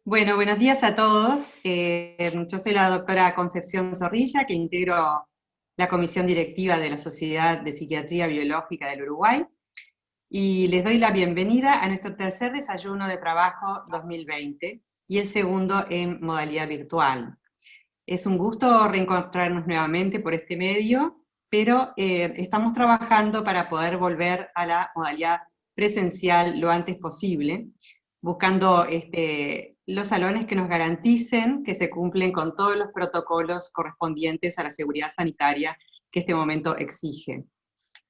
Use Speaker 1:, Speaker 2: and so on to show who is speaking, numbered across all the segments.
Speaker 1: Bueno, buenos días a todos. Yo soy la doctora Concepción Zorrilla, que integro la comisión directiva de la Sociedad de Psiquiatría Biológica del Uruguay, y les doy la bienvenida a nuestro tercer desayuno de trabajo 2020, y el segundo en modalidad virtual. Es un gusto reencontrarnos nuevamente por este medio, pero estamos trabajando para poder volver a la modalidad presencial lo antes posible, buscando los salones que nos garanticen que se cumplen con todos los protocolos correspondientes a la seguridad sanitaria que este momento exige.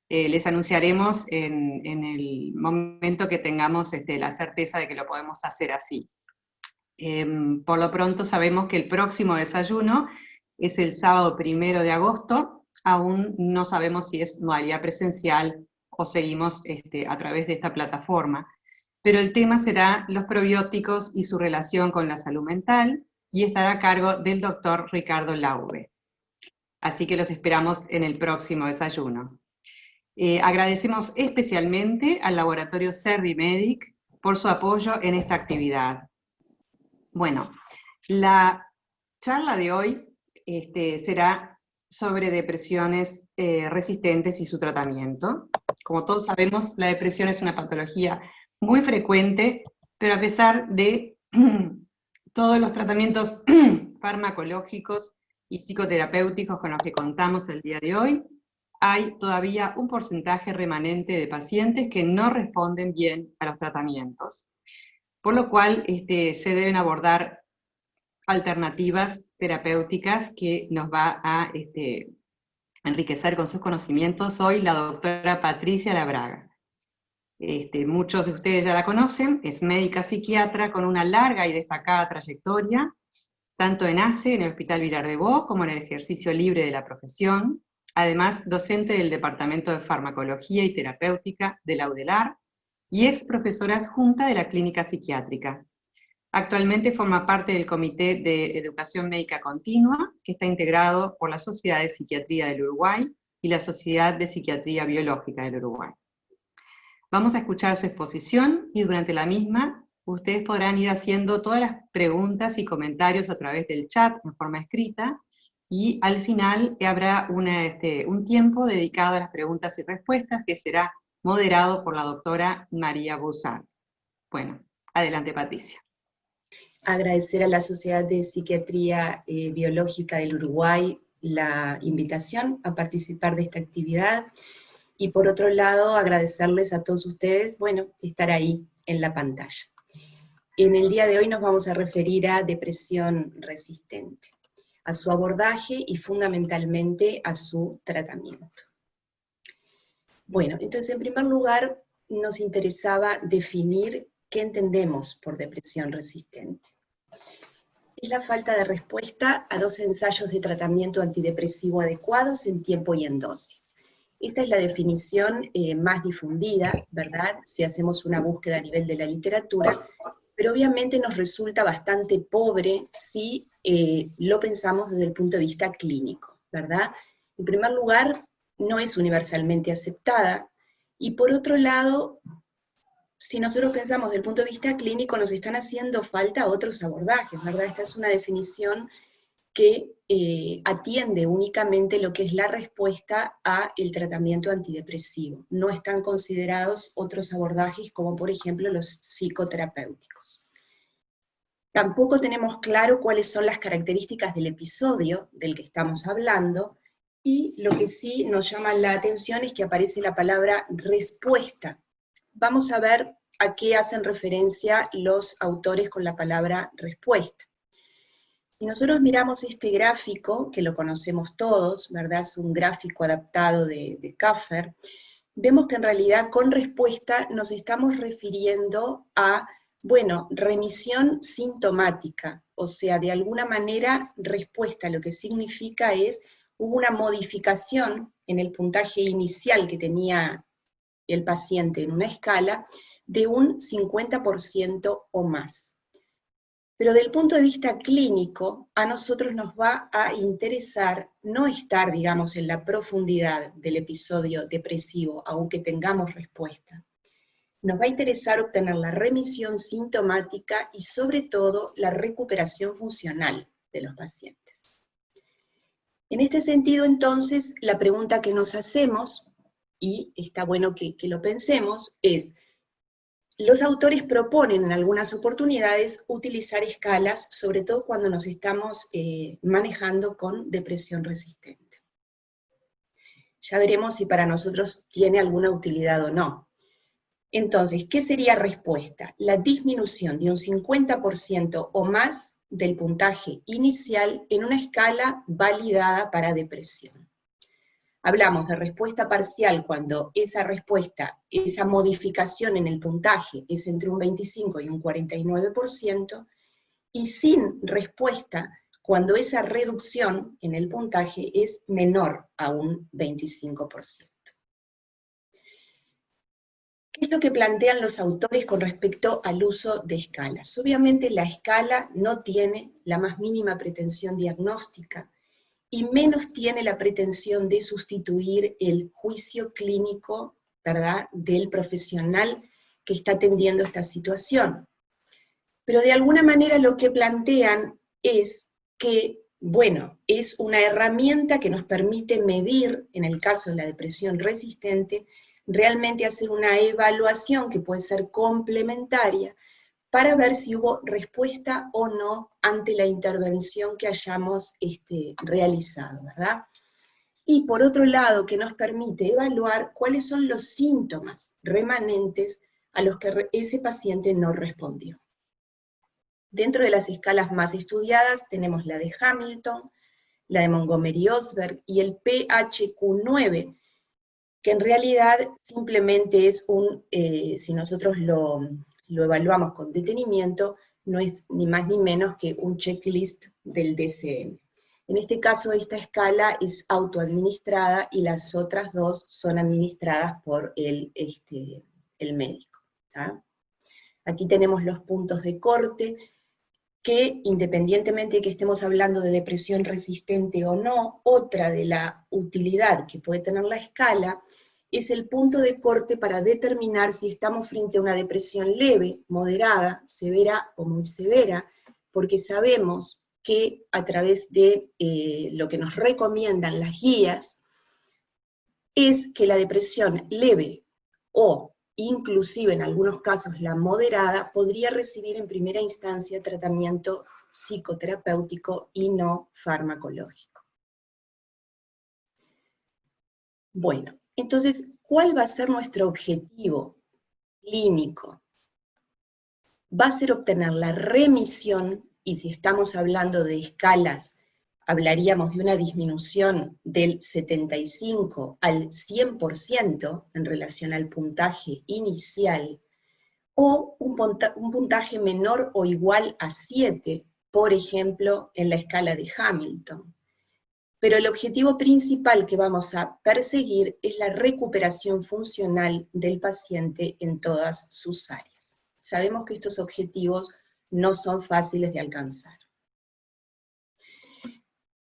Speaker 1: Les anunciaremos en el momento que tengamos la certeza de que lo podemos hacer así. Por lo pronto sabemos que el próximo desayuno es el sábado 1 de agosto, aún no sabemos si es modalidad presencial o seguimos a través de esta plataforma, pero el tema será los probióticos y su relación con la salud mental, y estará a cargo del doctor Ricardo Laube. Así que los esperamos en el próximo desayuno. Agradecemos especialmente al laboratorio Servimedic por su apoyo en esta actividad. Bueno, la charla de hoy será sobre depresiones resistentes y su tratamiento. Como todos sabemos, la depresión es una patología muy frecuente, pero a pesar de todos los tratamientos farmacológicos y psicoterapéuticos con los que contamos el día de hoy, hay todavía un porcentaje remanente de pacientes que no responden bien a los tratamientos, por lo cual se deben abordar alternativas terapéuticas que nos va a enriquecer con sus conocimientos hoy la doctora Patricia Labraga. Muchos de ustedes ya la conocen, es médica psiquiatra con una larga y destacada trayectoria, tanto en ACE, en el Hospital Vilar de Bo, como en el ejercicio libre de la profesión, además docente del Departamento de Farmacología y Terapéutica de la UDELAR, y ex profesora adjunta de la Clínica Psiquiátrica. Actualmente forma parte del Comité de Educación Médica Continua, que está integrado por la Sociedad de Psiquiatría del Uruguay y la Sociedad de Psiquiatría Biológica del Uruguay. Vamos a escuchar su exposición, y durante la misma ustedes podrán ir haciendo todas las preguntas y comentarios a través del chat en forma escrita, y al final habrá un tiempo dedicado a las preguntas y respuestas, que será moderado por la doctora María Buzar. Bueno, adelante, Patricia.
Speaker 2: Agradecer a la Sociedad de Psiquiatría Biológica del Uruguay la invitación a participar de esta actividad, y por otro lado agradecerles a todos ustedes, estar ahí en la pantalla. En el día de hoy nos vamos a referir a depresión resistente, a su abordaje y fundamentalmente a su tratamiento. Bueno, entonces en primer lugar nos interesaba definir qué entendemos por depresión resistente. Es la falta de respuesta a 2 ensayos de tratamiento antidepresivo adecuados en tiempo y en dosis. Esta es la definición más difundida, ¿verdad? Si hacemos una búsqueda a nivel de la literatura, pero obviamente nos resulta bastante pobre si lo pensamos desde el punto de vista clínico, ¿verdad? En primer lugar, no es universalmente aceptada, y por otro lado, si nosotros pensamos desde el punto de vista clínico, nos están haciendo falta otros abordajes, ¿verdad? Esta es una definición que atiende únicamente lo que es la respuesta al tratamiento antidepresivo. No están considerados otros abordajes como por ejemplo los psicoterapéuticos. Tampoco tenemos claro cuáles son las características del episodio del que estamos hablando, y lo que sí nos llama la atención es que aparece la palabra respuesta. Vamos a ver a qué hacen referencia los autores con la palabra respuesta. Si nosotros miramos este gráfico, que lo conocemos todos, ¿verdad? Es un gráfico adaptado de Kaffer, vemos que en realidad con respuesta nos estamos refiriendo a, remisión sintomática, o sea, de alguna manera respuesta lo que significa es, hubo una modificación en el puntaje inicial que tenía el paciente en una escala de un 50% o más. Pero desde el punto de vista clínico, a nosotros nos va a interesar no estar, digamos, en la profundidad del episodio depresivo, aunque tengamos respuesta. nos va a interesar obtener la remisión sintomática y sobre todo la recuperación funcional de los pacientes. En este sentido, entonces, la pregunta que nos hacemos, y está bueno que lo pensemos, es: los autores proponen en algunas oportunidades utilizar escalas, sobre todo cuando nos estamos manejando con depresión resistente. Ya veremos si para nosotros tiene alguna utilidad o no. Entonces, ¿qué sería respuesta? La disminución de un 50% o más del puntaje inicial en una escala validada para depresión. Hablamos de respuesta parcial cuando esa respuesta, esa modificación en el puntaje es entre un 25 y un 49%, y sin respuesta cuando esa reducción en el puntaje es menor a un 25%. ¿Qué es lo que plantean los autores con respecto al uso de escalas? Obviamente la escala no tiene la más mínima pretensión diagnóstica, y menos tiene la pretensión de sustituir el juicio clínico, ¿verdad?, del profesional que está atendiendo esta situación. Pero de alguna manera lo que plantean es que, bueno, es una herramienta que nos permite medir, en el caso de la depresión resistente, realmente hacer una evaluación que puede ser complementaria, para ver si hubo respuesta o no ante la intervención que hayamos realizado, ¿verdad? Y por otro lado, que nos permite evaluar cuáles son los síntomas remanentes a los que ese paciente no respondió. Dentro de las escalas más estudiadas tenemos la de Hamilton, la de Montgomery-Åsberg y el PHQ-9, que en realidad simplemente es si nosotros lo evaluamos con detenimiento, no es ni más ni menos que un checklist del DSM. En este caso, esta escala es autoadministrada y las otras dos son administradas por el médico, ¿tá? Aquí tenemos los puntos de corte, que independientemente de que estemos hablando de depresión resistente o no, otra de la utilidad que puede tener la escala es el punto de corte para determinar si estamos frente a una depresión leve, moderada, severa o muy severa, porque sabemos que a través de lo que nos recomiendan las guías, es que la depresión leve o inclusive en algunos casos la moderada podría recibir en primera instancia tratamiento psicoterapéutico y no farmacológico. Bueno, entonces, ¿cuál va a ser nuestro objetivo clínico? Va a ser obtener la remisión, y si estamos hablando de escalas, hablaríamos de una disminución del 75 al 100% en relación al puntaje inicial, o un puntaje menor o igual a 7, por ejemplo, en la escala de Hamilton. Pero el objetivo principal que vamos a perseguir es la recuperación funcional del paciente en todas sus áreas. Sabemos que estos objetivos no son fáciles de alcanzar.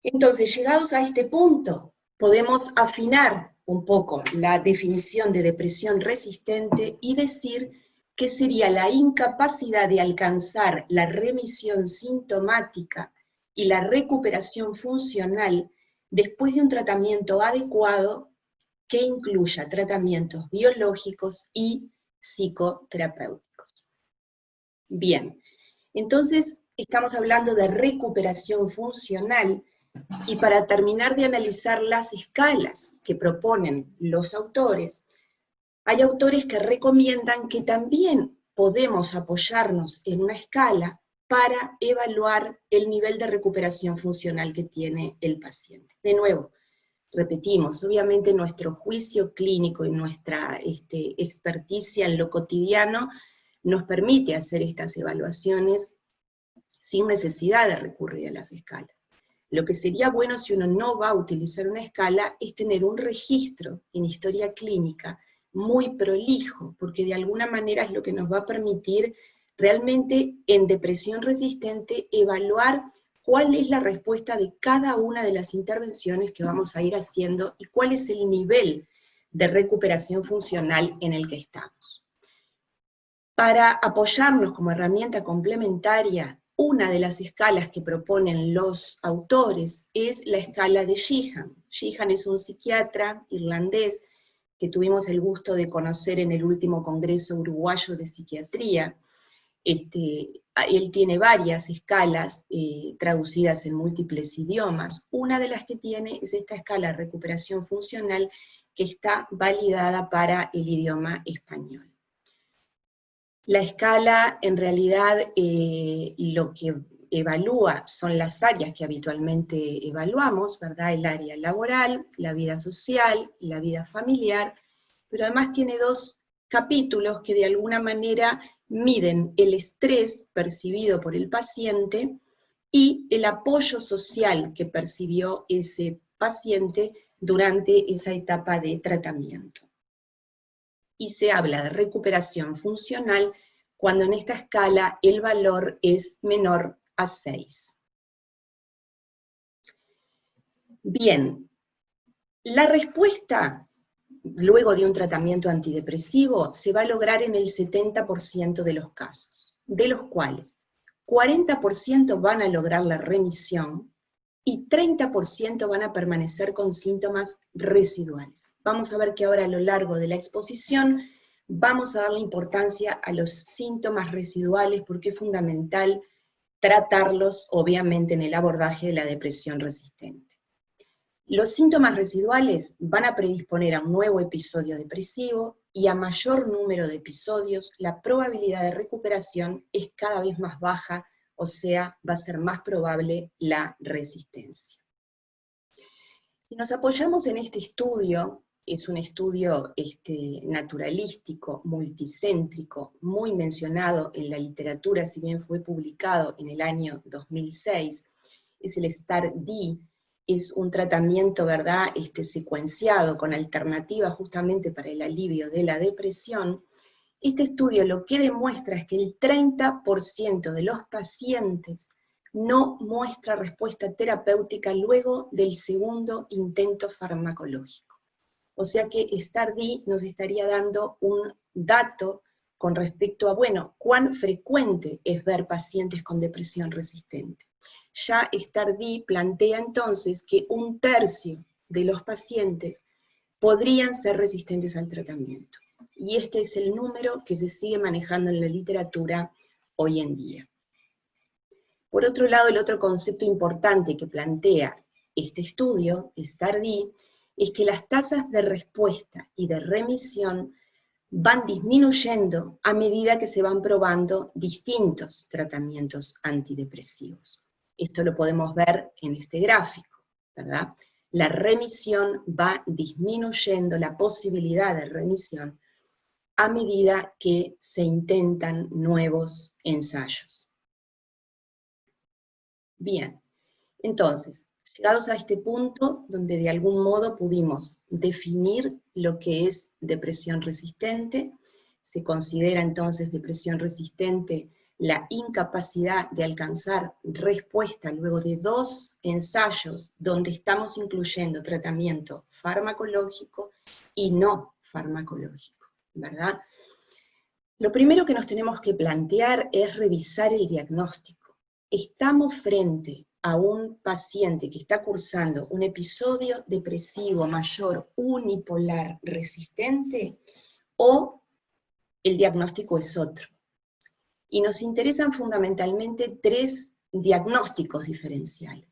Speaker 2: Entonces, llegados a este punto, podemos afinar un poco la definición de depresión resistente y decir que sería la incapacidad de alcanzar la remisión sintomática y la recuperación funcional después de un tratamiento adecuado que incluya tratamientos biológicos y psicoterapéuticos. Bien, entonces estamos hablando de recuperación funcional, y para terminar de analizar las escalas que proponen los autores, hay autores que recomiendan que también podemos apoyarnos en una escala para evaluar el nivel de recuperación funcional que tiene el paciente. De nuevo, repetimos, obviamente nuestro juicio clínico y nuestra experticia en lo cotidiano nos permite hacer estas evaluaciones sin necesidad de recurrir a las escalas. Lo que sería bueno si uno no va a utilizar una escala es tener un registro en historia clínica muy prolijo, porque de alguna manera es lo que nos va a permitir realmente en depresión resistente evaluar cuál es la respuesta de cada una de las intervenciones que vamos a ir haciendo y cuál es el nivel de recuperación funcional en el que estamos. Para apoyarnos como herramienta complementaria, una de las escalas que proponen los autores es la escala de Sheehan. Sheehan es un psiquiatra irlandés que tuvimos el gusto de conocer en el último Congreso Uruguayo de Psiquiatría. Él tiene varias escalas traducidas en múltiples idiomas. Una de las que tiene es esta escala de recuperación funcional que está validada para el idioma español. La escala, en realidad, lo que evalúa son las áreas que habitualmente evaluamos, ¿verdad? El área laboral, la vida social, la vida familiar, pero además tiene dos capítulos que de alguna manera miden el estrés percibido por el paciente y el apoyo social que percibió ese paciente durante esa etapa de tratamiento. Y se habla de recuperación funcional cuando en esta escala el valor es menor a 6. Bien, la respuesta luego de un tratamiento antidepresivo se va a lograr en el 70% de los casos, de los cuales 40% van a lograr la remisión y 30% van a permanecer con síntomas residuales. Vamos a ver que ahora a lo largo de la exposición vamos a darle importancia a los síntomas residuales porque es fundamental tratarlos, obviamente, en el abordaje de la depresión resistente. Los síntomas residuales van a predisponer a un nuevo episodio depresivo y a mayor número de episodios, la probabilidad de recuperación es cada vez más baja, o sea, va a ser más probable la resistencia. Si nos apoyamos en este estudio, es un estudio naturalístico, multicéntrico, muy mencionado en la literatura, si bien fue publicado en el año 2006, es el STAR-D, es un tratamiento, ¿verdad?, secuenciado con alternativa justamente para el alivio de la depresión. Este estudio lo que demuestra es que el 30% de los pacientes no muestra respuesta terapéutica luego del segundo intento farmacológico. O sea que STAR-D nos estaría dando un dato con respecto a, bueno, cuán frecuente es ver pacientes con depresión resistente. Ya STAR-D plantea entonces que 1/3 de los pacientes podrían ser resistentes al tratamiento. Y este es el número que se sigue manejando en la literatura hoy en día. Por otro lado, el otro concepto importante que plantea este estudio, STAR-D, es que las tasas de respuesta y de remisión van disminuyendo a medida que se van probando distintos tratamientos antidepresivos. Esto lo podemos ver en este gráfico, ¿verdad? La remisión va disminuyendo, la posibilidad de remisión, a medida que se intentan nuevos ensayos. Bien, entonces, llegados a este punto donde de algún modo pudimos definir lo que es depresión resistente, se considera entonces depresión resistente la incapacidad de alcanzar respuesta luego de 2 ensayos donde estamos incluyendo tratamiento farmacológico y no farmacológico, ¿verdad? Lo primero que nos tenemos que plantear es revisar el diagnóstico. ¿Estamos frente a un paciente que está cursando un episodio depresivo mayor unipolar resistente o el diagnóstico es otro? Y nos interesan fundamentalmente 3 diagnósticos diferenciales.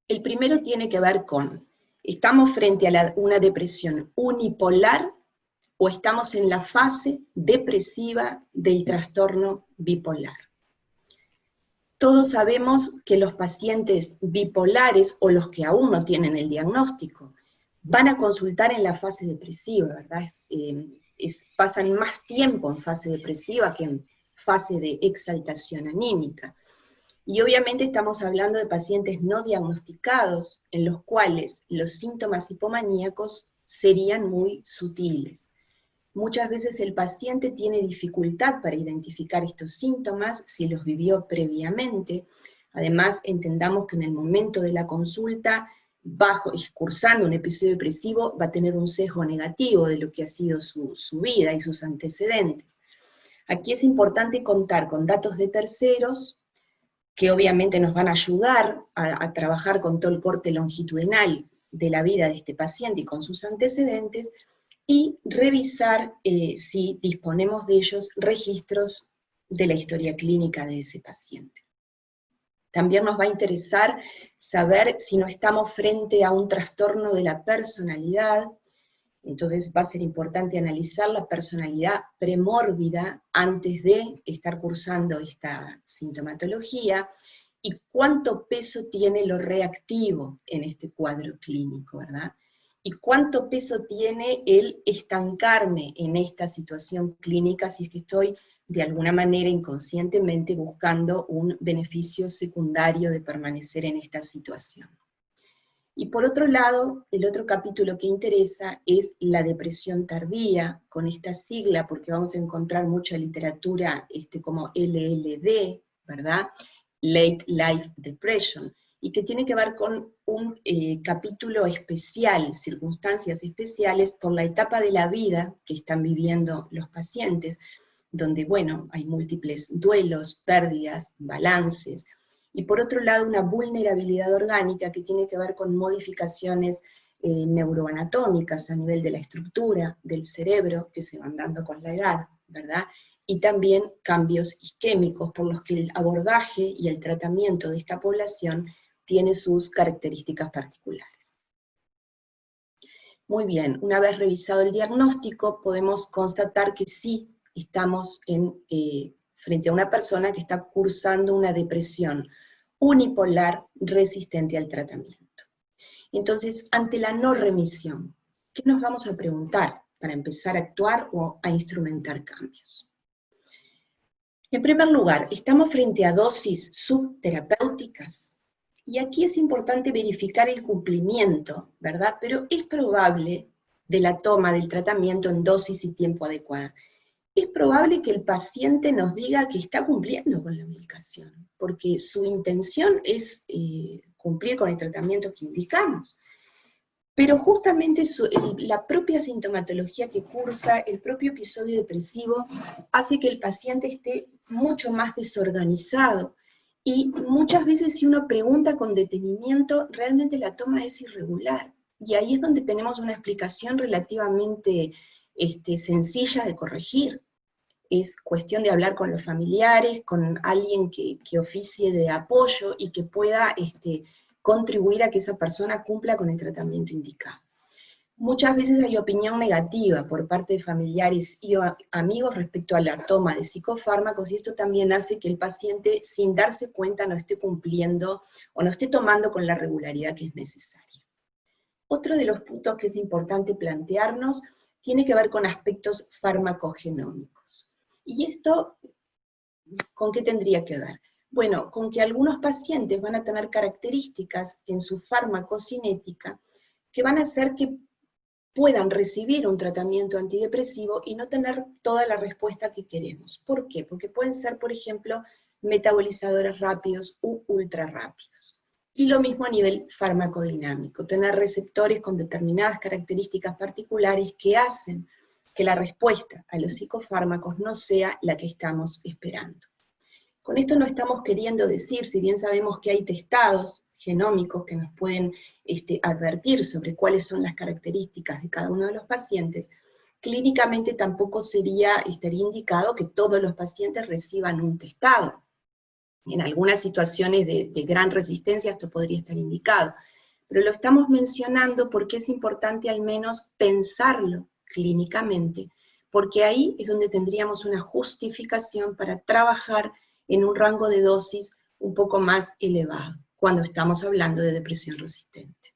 Speaker 2: El primero tiene que ver con, ¿estamos frente a una depresión unipolar o estamos en la fase depresiva del trastorno bipolar? Todos sabemos que los pacientes bipolares, o los que aún no tienen el diagnóstico, van a consultar en la fase depresiva, ¿verdad? Pasan más tiempo en fase depresiva que en fase de exaltación anímica. Y obviamente estamos hablando de pacientes no diagnosticados, en los cuales los síntomas hipomaníacos serían muy sutiles. Muchas veces el paciente tiene dificultad para identificar estos síntomas si los vivió previamente. Además, entendamos que en el momento de la consulta, cursando un episodio depresivo, va a tener un sesgo negativo de lo que ha sido su vida y sus antecedentes. Aquí es importante contar con datos de terceros, que obviamente nos van a ayudar a trabajar con todo el corte longitudinal de la vida de este paciente y con sus antecedentes, y revisar si disponemos de ellos registros de la historia clínica de ese paciente. También nos va a interesar saber si no estamos frente a un trastorno de la personalidad. Entonces va a ser importante analizar la personalidad premórbida antes de estar cursando esta sintomatología, y cuánto peso tiene lo reactivo en este cuadro clínico, ¿verdad? Y cuánto peso tiene el estancarme en esta situación clínica si es que estoy de alguna manera inconscientemente buscando un beneficio secundario de permanecer en esta situación. Y por otro lado, el otro capítulo que interesa es la depresión tardía, con esta sigla, porque vamos a encontrar mucha literatura como LLD, ¿verdad? Late Life Depression, y que tiene que ver con un capítulo especial, circunstancias especiales por la etapa de la vida que están viviendo los pacientes, donde, bueno, hay múltiples duelos, pérdidas, balances, y por otro lado una vulnerabilidad orgánica que tiene que ver con modificaciones neuroanatómicas a nivel de la estructura del cerebro que se van dando con la edad, ¿verdad? Y también cambios isquémicos por los que el abordaje y el tratamiento de esta población tiene sus características particulares. Muy bien, una vez revisado el diagnóstico, podemos constatar que sí estamos frente a una persona que está cursando una depresión unipolar resistente al tratamiento. Entonces, ante la no remisión, ¿qué nos vamos a preguntar para empezar a actuar o a instrumentar cambios? En primer lugar, estamos frente a dosis subterapéuticas, y aquí es importante verificar el cumplimiento, ¿verdad? Pero es probable de la toma del tratamiento en dosis y tiempo adecuadas. Es probable que el paciente nos diga que está cumpliendo con la medicación, porque su intención es cumplir con el tratamiento que indicamos. Pero justamente la propia sintomatología que cursa, el propio episodio depresivo, hace que el paciente esté mucho más desorganizado. Y muchas veces si uno pregunta con detenimiento, realmente la toma es irregular. Y ahí es donde tenemos una explicación relativamente sencilla de corregir. Es cuestión de hablar con los familiares, con alguien que oficie de apoyo y que pueda contribuir a que esa persona cumpla con el tratamiento indicado. Muchas veces hay opinión negativa por parte de familiares y amigos respecto a la toma de psicofármacos, y esto también hace que el paciente, sin darse cuenta, no esté cumpliendo o no esté tomando con la regularidad que es necesaria. Otro de los puntos que es importante plantearnos tiene que ver con aspectos farmacogenómicos. ¿Y esto con qué tendría que ver? Bueno, con que algunos pacientes van a tener características en su farmacocinética que van a hacer que puedan recibir un tratamiento antidepresivo y no tener toda la respuesta que queremos. ¿Por qué? Porque pueden ser, por ejemplo, metabolizadores rápidos u ultra rápidos. Y lo mismo a nivel farmacodinámico, tener receptores con determinadas características particulares que hacen que la respuesta a los psicofármacos no sea la que estamos esperando. Con esto no estamos queriendo decir, si bien sabemos que hay testados genómicos que nos pueden advertir sobre cuáles son las características de cada uno de los pacientes, clínicamente tampoco estaría indicado que todos los pacientes reciban un testado. En algunas situaciones de gran resistencia esto podría estar indicado, pero lo estamos mencionando porque es importante al menos pensarlo clínicamente, porque ahí es donde tendríamos una justificación para trabajar en un rango de dosis un poco más elevado, cuando estamos hablando de depresión resistente.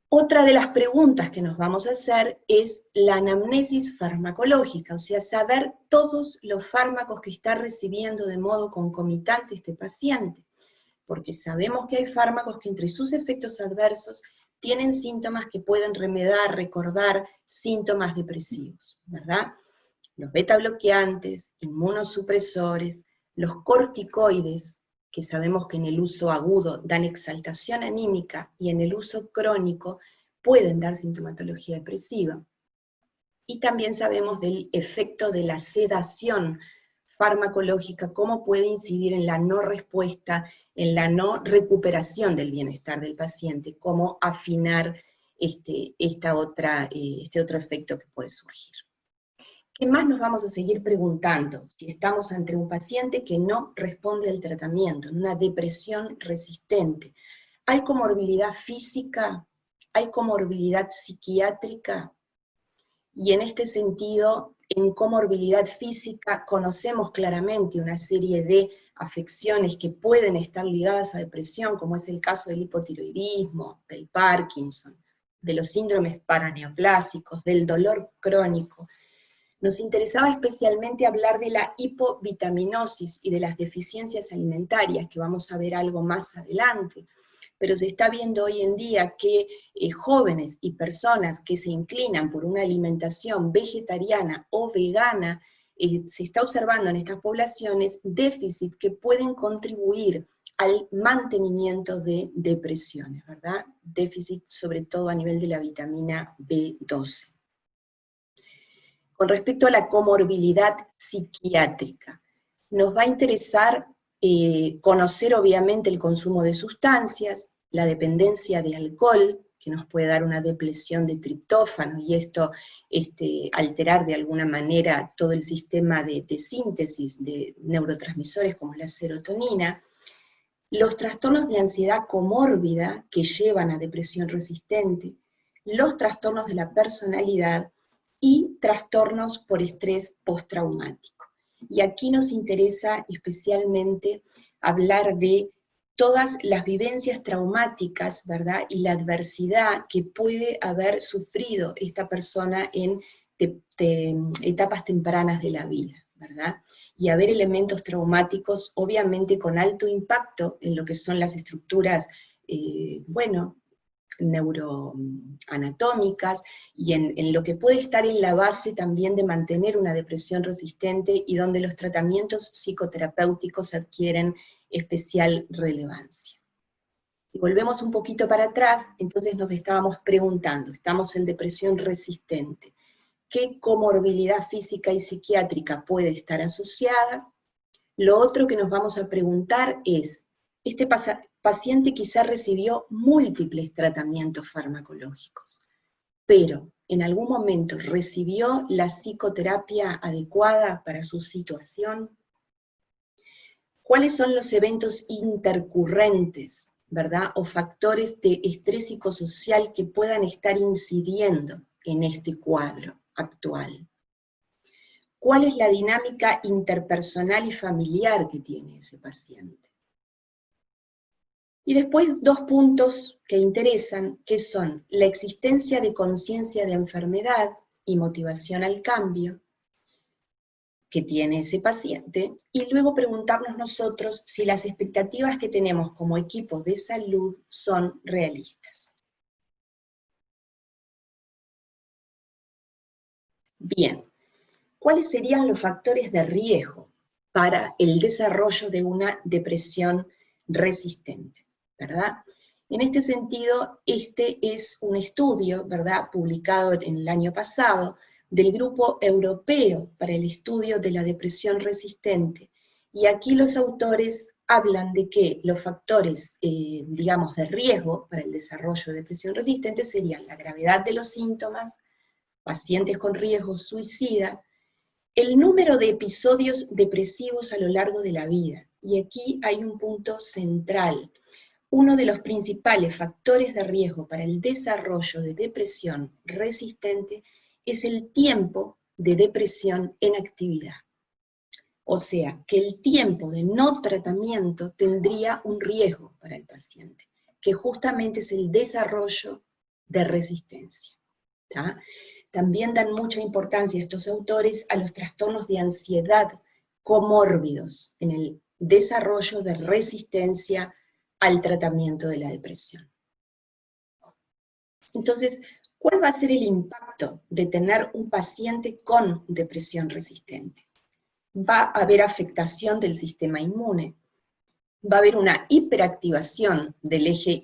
Speaker 2: Otra de las preguntas que nos vamos a hacer es la anamnesis farmacológica, o sea, saber todos los fármacos que está recibiendo de modo concomitante este paciente, porque sabemos que hay fármacos que entre sus efectos adversos tienen síntomas que pueden remediar, recordar síntomas depresivos, ¿verdad? Los beta bloqueantes, inmunosupresores, los corticoides, que sabemos que en el uso agudo dan exaltación anímica y en el uso crónico pueden dar sintomatología depresiva. Y también sabemos del efecto de la sedación farmacológica, cómo puede incidir en la no respuesta, en la no recuperación del bienestar del paciente, cómo afinar este otro efecto que puede surgir. ¿Qué más nos vamos a seguir preguntando si estamos ante un paciente que no responde al tratamiento, en una depresión resistente? ¿Hay comorbilidad física? ¿Hay comorbilidad psiquiátrica? Y en este sentido, en comorbilidad física conocemos claramente una serie de afecciones que pueden estar ligadas a depresión, como es el caso del hipotiroidismo, del Parkinson, de los síndromes paraneoplásicos, del dolor crónico. Nos interesaba especialmente hablar de la hipovitaminosis y de las deficiencias alimentarias, que vamos a ver algo más adelante, pero se está viendo hoy en día que jóvenes y personas que se inclinan por una alimentación vegetariana o vegana, se está observando en estas poblaciones déficit que pueden contribuir al mantenimiento de depresiones, ¿verdad? Déficit sobre todo a nivel de la vitamina B12. Con respecto a la comorbilidad psiquiátrica, nos va a interesar conocer obviamente el consumo de sustancias, la dependencia de alcohol, que nos puede dar una depresión de triptófano, y esto alterar de alguna manera todo el sistema de síntesis de neurotransmisores como la serotonina, los trastornos de ansiedad comórbida que llevan a depresión resistente, los trastornos de la personalidad, y trastornos por estrés postraumático. Y aquí nos interesa especialmente hablar de todas las vivencias traumáticas, ¿verdad? Y la adversidad que puede haber sufrido esta persona en etapas tempranas de la vida, ¿verdad? Y haber elementos traumáticos, obviamente con alto impacto en lo que son las estructuras, neuroanatómicas, y en lo que puede estar en la base también de mantener una depresión resistente, y donde los tratamientos psicoterapéuticos adquieren especial relevancia. Si volvemos un poquito para atrás, entonces nos estábamos preguntando, estamos en depresión resistente, ¿qué comorbilidad física y psiquiátrica puede estar asociada? Lo otro que nos vamos a preguntar es, este paciente quizá recibió múltiples tratamientos farmacológicos, pero en algún momento recibió la psicoterapia adecuada para su situación. ¿Cuáles son los eventos intercurrentes, ¿verdad? O factores de estrés psicosocial que puedan estar incidiendo en este cuadro actual? ¿Cuál es la dinámica interpersonal y familiar que tiene ese paciente? Y después dos puntos que interesan, que son la existencia de conciencia de enfermedad y motivación al cambio que tiene ese paciente, y luego preguntarnos nosotros si las expectativas que tenemos como equipo de salud son realistas. Bien, ¿cuáles serían los factores de riesgo para el desarrollo de una depresión resistente? ¿Verdad? En este sentido, este es un estudio, ¿verdad?, publicado en el año pasado, del Grupo Europeo para el Estudio de la Depresión Resistente, y aquí los autores hablan de que los factores, digamos, de riesgo para el desarrollo de depresión resistente serían la gravedad de los síntomas, pacientes con riesgo suicida, el número de episodios depresivos a lo largo de la vida, y aquí hay un punto central. Uno de los principales factores de riesgo para el desarrollo de depresión resistente es el tiempo de depresión en actividad. O sea, que el tiempo de no tratamiento tendría un riesgo para el paciente, que justamente es el desarrollo de resistencia. ¿Tá? También dan mucha importancia estos autores a los trastornos de ansiedad comórbidos en el desarrollo de resistencia al tratamiento de la depresión. Entonces, ¿cuál va a ser el impacto de tener un paciente con depresión resistente? Va a haber afectación del sistema inmune, va a haber una hiperactivación del eje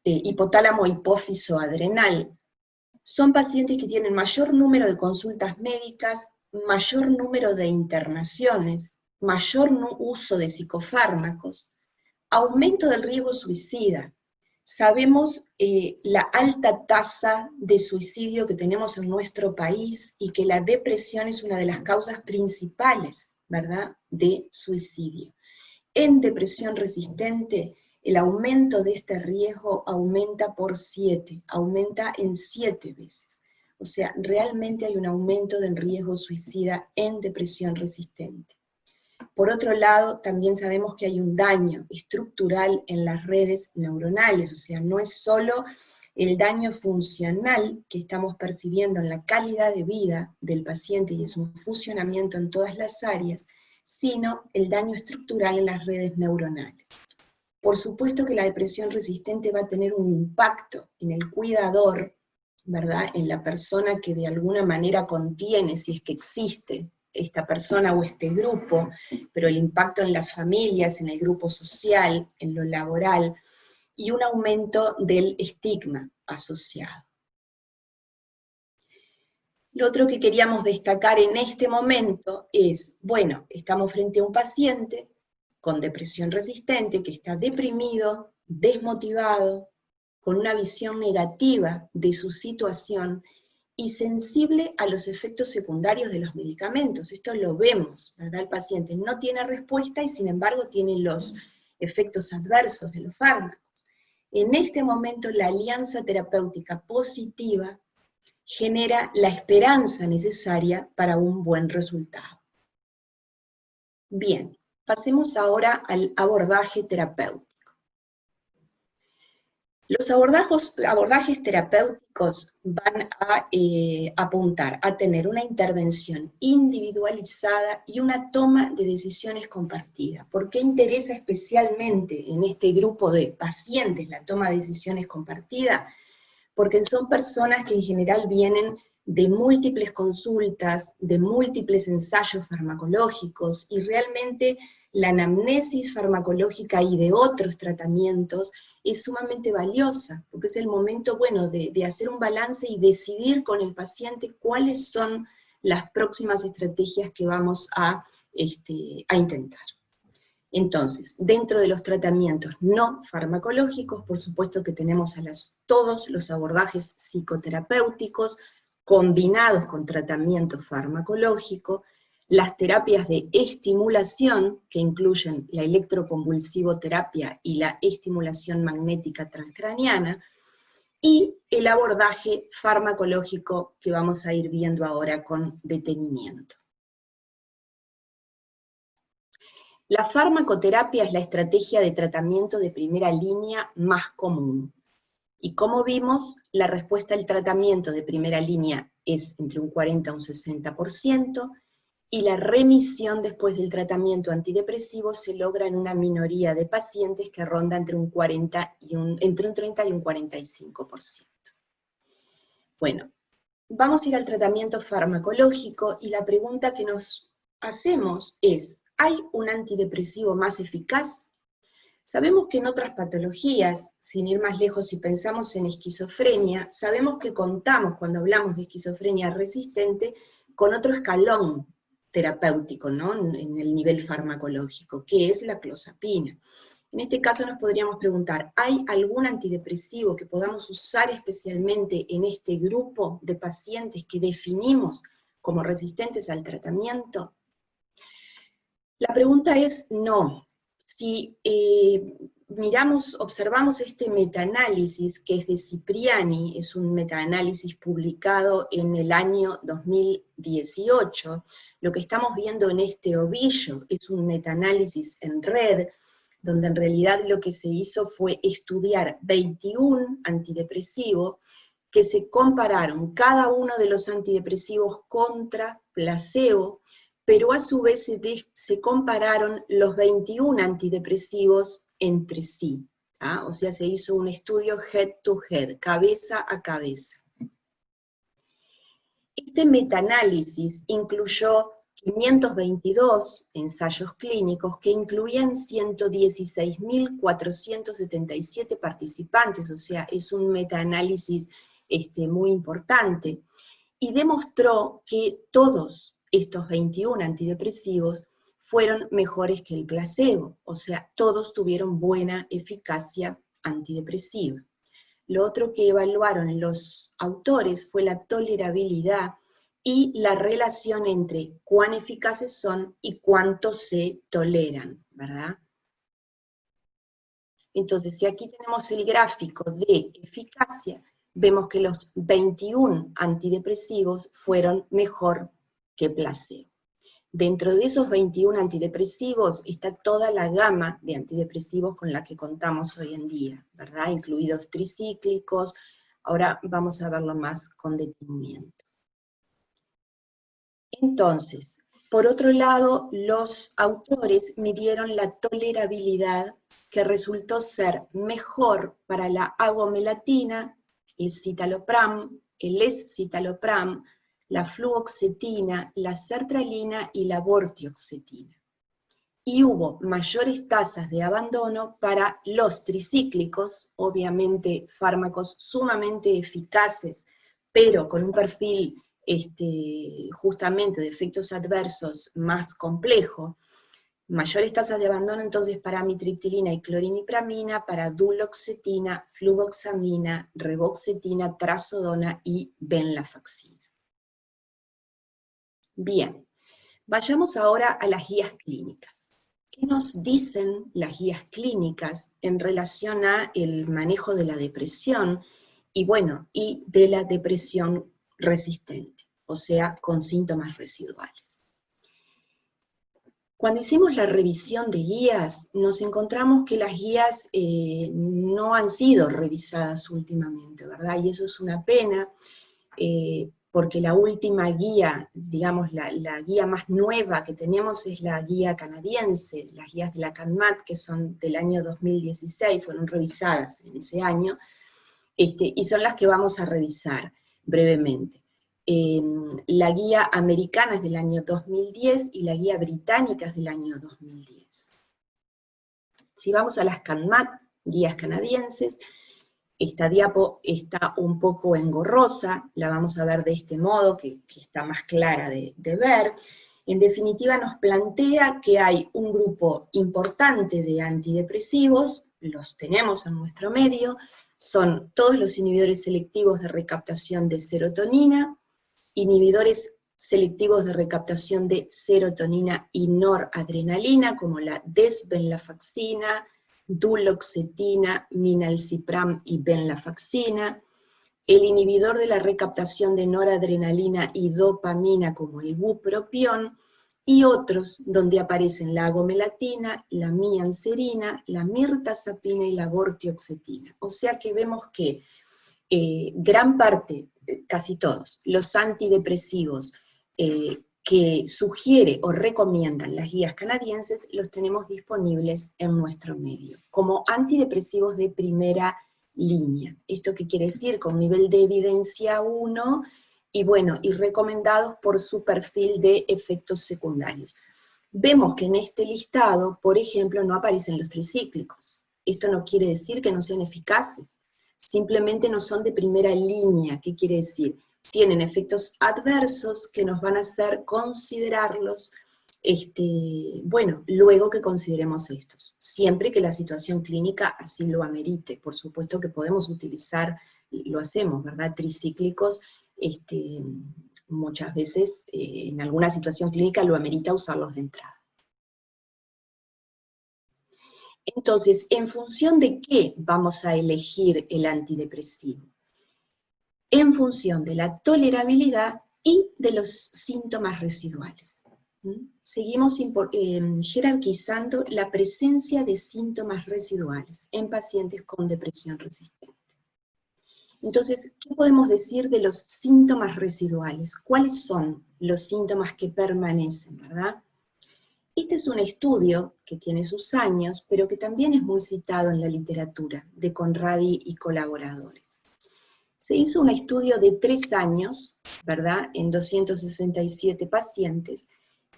Speaker 2: hipotálamo-hipófiso adrenal, son pacientes que tienen mayor número de consultas médicas, mayor número de internaciones, mayor uso de psicofármacos, aumento del riesgo suicida. Sabemos la alta tasa de suicidio que tenemos en nuestro país y que la depresión es una de las causas principales, ¿verdad?, de suicidio. En depresión resistente, el aumento de este riesgo aumenta por 7, aumenta en 7 veces. O sea, realmente hay un aumento del riesgo suicida en depresión resistente. Por otro lado, también sabemos que hay un daño estructural en las redes neuronales, o sea, no es solo el daño funcional que estamos percibiendo en la calidad de vida del paciente y en su funcionamiento en todas las áreas, sino el daño estructural en las redes neuronales. Por supuesto que la depresión resistente va a tener un impacto en el cuidador, ¿verdad?, en la persona que de alguna manera contiene, si es que existe esta persona o este grupo, pero el impacto en las familias, en el grupo social, en lo laboral, y un aumento del estigma asociado. Lo otro que queríamos destacar en este momento es, bueno, estamos frente a un paciente con depresión resistente que está deprimido, desmotivado, con una visión negativa de su situación y sensible a los efectos secundarios de los medicamentos. Esto lo vemos, ¿verdad? El paciente no tiene respuesta y sin embargo tiene los efectos adversos de los fármacos. En este momento la alianza terapéutica positiva genera la esperanza necesaria para un buen resultado. Bien, pasemos ahora al abordaje terapéutico. Los abordajes terapéuticos van a apuntar a tener una intervención individualizada y una toma de decisiones compartida. ¿Por qué interesa especialmente en este grupo de pacientes la toma de decisiones compartida? Porque son personas que en general vienen de múltiples consultas, de múltiples ensayos farmacológicos, y realmente la anamnesis farmacológica y de otros tratamientos es sumamente valiosa, porque es el momento, bueno, de hacer un balance y decidir con el paciente cuáles son las próximas estrategias que vamos a intentar. Entonces, dentro de los tratamientos no farmacológicos, por supuesto que tenemos todos los abordajes psicoterapéuticos combinados con tratamiento farmacológico, las terapias de estimulación, que incluyen la electroconvulsivoterapia y la estimulación magnética transcraniana, y el abordaje farmacológico que vamos a ir viendo ahora con detenimiento. La farmacoterapia es la estrategia de tratamiento de primera línea más común. Y como vimos, la respuesta al tratamiento de primera línea es entre un 40 a un 60%, y la remisión después del tratamiento antidepresivo se logra en una minoría de pacientes que ronda entre un 30 y un 45%. Bueno, vamos a ir al tratamiento farmacológico, y la pregunta que nos hacemos es, ¿hay un antidepresivo más eficaz? Sabemos que en otras patologías, sin ir más lejos, si pensamos en esquizofrenia, sabemos que contamos, cuando hablamos de esquizofrenia resistente, con otro escalón terapéutico, ¿no?, en el nivel farmacológico, que es la clozapina. En este caso nos podríamos preguntar, ¿hay algún antidepresivo que podamos usar especialmente en este grupo de pacientes que definimos como resistentes al tratamiento? La pregunta es no. Si observamos este metaanálisis que es de Cipriani, es un metaanálisis publicado en el año 2018, lo que estamos viendo en este ovillo es un metaanálisis en red, donde en realidad lo que se hizo fue estudiar 21 antidepresivos que se compararon cada uno de los antidepresivos contra placebo, pero a su vez se compararon los 21 antidepresivos entre sí, ¿ah? O sea, se hizo un estudio head to head, cabeza a cabeza. Este metaanálisis incluyó 522 ensayos clínicos que incluían 116.477 participantes, o sea, es un metaanálisis muy importante, y demostró que todos estos 21 antidepresivos fueron mejores que el placebo, o sea, todos tuvieron buena eficacia antidepresiva. Lo otro que evaluaron los autores fue la tolerabilidad y la relación entre cuán eficaces son y cuánto se toleran, ¿verdad? Entonces, si aquí tenemos el gráfico de eficacia, vemos que los 21 antidepresivos fueron mejor que placebo. Dentro de esos 21 antidepresivos está toda la gama de antidepresivos con la que contamos hoy en día, ¿verdad? Incluidos tricíclicos. Ahora vamos a verlo más con detenimiento. Entonces, por otro lado, los autores midieron la tolerabilidad, que resultó ser mejor para la agomelatina, el citalopram, el escitalopram, la fluoxetina, la sertralina y la vortioxetina. Y hubo mayores tasas de abandono para los tricíclicos, obviamente fármacos sumamente eficaces, pero con un perfil justamente de efectos adversos más complejo. Mayores tasas de abandono entonces para amitriptilina y clorimipramina, para duloxetina, fluvoxamina, reboxetina, trazodona y venlafaxina. Bien, vayamos ahora a las guías clínicas. ¿Qué nos dicen las guías clínicas en relación a el manejo de la depresión y de la depresión resistente, o sea, con síntomas residuales? Cuando hicimos la revisión de guías, nos encontramos que las guías no han sido revisadas últimamente, ¿verdad? Y eso es una pena, porque la última guía, digamos, la guía más nueva que tenemos es la guía canadiense, las guías de la CANMAT, que son del año 2016, fueron revisadas en ese año, y son las que vamos a revisar brevemente. La guía americana es del año 2010 y la guía británica es del año 2010. Si vamos a las CANMAT, guías canadienses, esta diapo está un poco engorrosa, la vamos a ver de este modo, que está más clara de ver. En definitiva nos plantea que hay un grupo importante de antidepresivos, los tenemos en nuestro medio, son todos los inhibidores selectivos de recaptación de serotonina, inhibidores selectivos de recaptación de serotonina y noradrenalina, como la desvenlafaxina, duloxetina, minalcipram y venlafaxina, el inhibidor de la recaptación de noradrenalina y dopamina, como el bupropión, y otros donde aparecen la agomelatina, la mianserina, la mirtazapina y la vortioxetina. O sea que vemos que gran parte, casi todos, los antidepresivos que sugiere o recomiendan las guías canadienses, los tenemos disponibles en nuestro medio, como antidepresivos de primera línea. ¿Esto qué quiere decir? Con nivel de evidencia 1, y recomendados por su perfil de efectos secundarios. Vemos que en este listado, por ejemplo, no aparecen los tricíclicos. Esto no quiere decir que no sean eficaces, simplemente no son de primera línea. ¿Qué quiere decir? Tienen efectos adversos que nos van a hacer considerarlos, luego que consideremos estos, siempre que la situación clínica así lo amerite. Por supuesto que podemos utilizar, lo hacemos, ¿verdad?, tricíclicos, muchas veces en alguna situación clínica lo amerita usarlos de entrada. Entonces, ¿en función de qué vamos a elegir el antidepresivo? En función de la tolerabilidad y de los síntomas residuales. Seguimos jerarquizando la presencia de síntomas residuales en pacientes con depresión resistente. Entonces, ¿qué podemos decir de los síntomas residuales? ¿Cuáles son los síntomas que permanecen, verdad? Este es un estudio que tiene sus años, pero que también es muy citado en la literatura, de Conradi y colaboradores. Se hizo un estudio de 3 años, ¿verdad?, en 267 pacientes,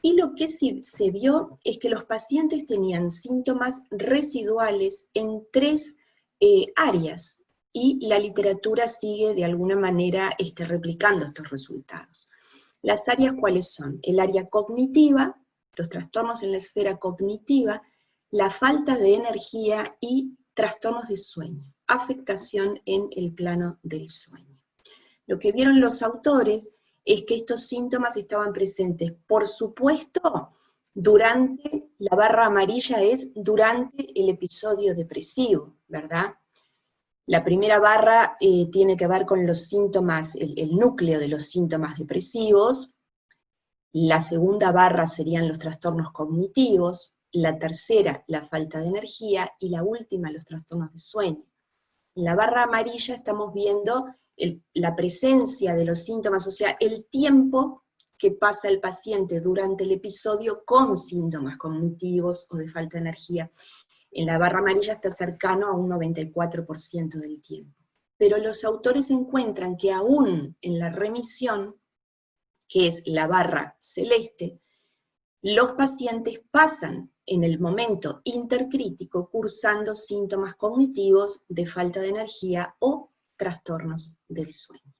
Speaker 2: y lo que se vio es que los pacientes tenían síntomas residuales en 3 áreas, y la literatura sigue de alguna manera replicando estos resultados. Las áreas, ¿cuáles son? El área cognitiva, los trastornos en la esfera cognitiva, la falta de energía y trastornos de sueño, afectación en el plano del sueño. Lo que vieron los autores es que estos síntomas estaban presentes, por supuesto, durante, la barra amarilla es durante el episodio depresivo, ¿verdad? La primera barra tiene que ver con los síntomas, el núcleo de los síntomas depresivos. La segunda barra serían los trastornos cognitivos. La tercera, la falta de energía. Y la última, los trastornos de sueño. En la barra amarilla estamos viendo la presencia de los síntomas, o sea, el tiempo que pasa el paciente durante el episodio con síntomas cognitivos o de falta de energía. En la barra amarilla está cercano a un 94% del tiempo. Pero los autores encuentran que aún en la remisión, que es la barra celeste, los pacientes pasan en el momento intercrítico cursando síntomas cognitivos de falta de energía o trastornos del sueño.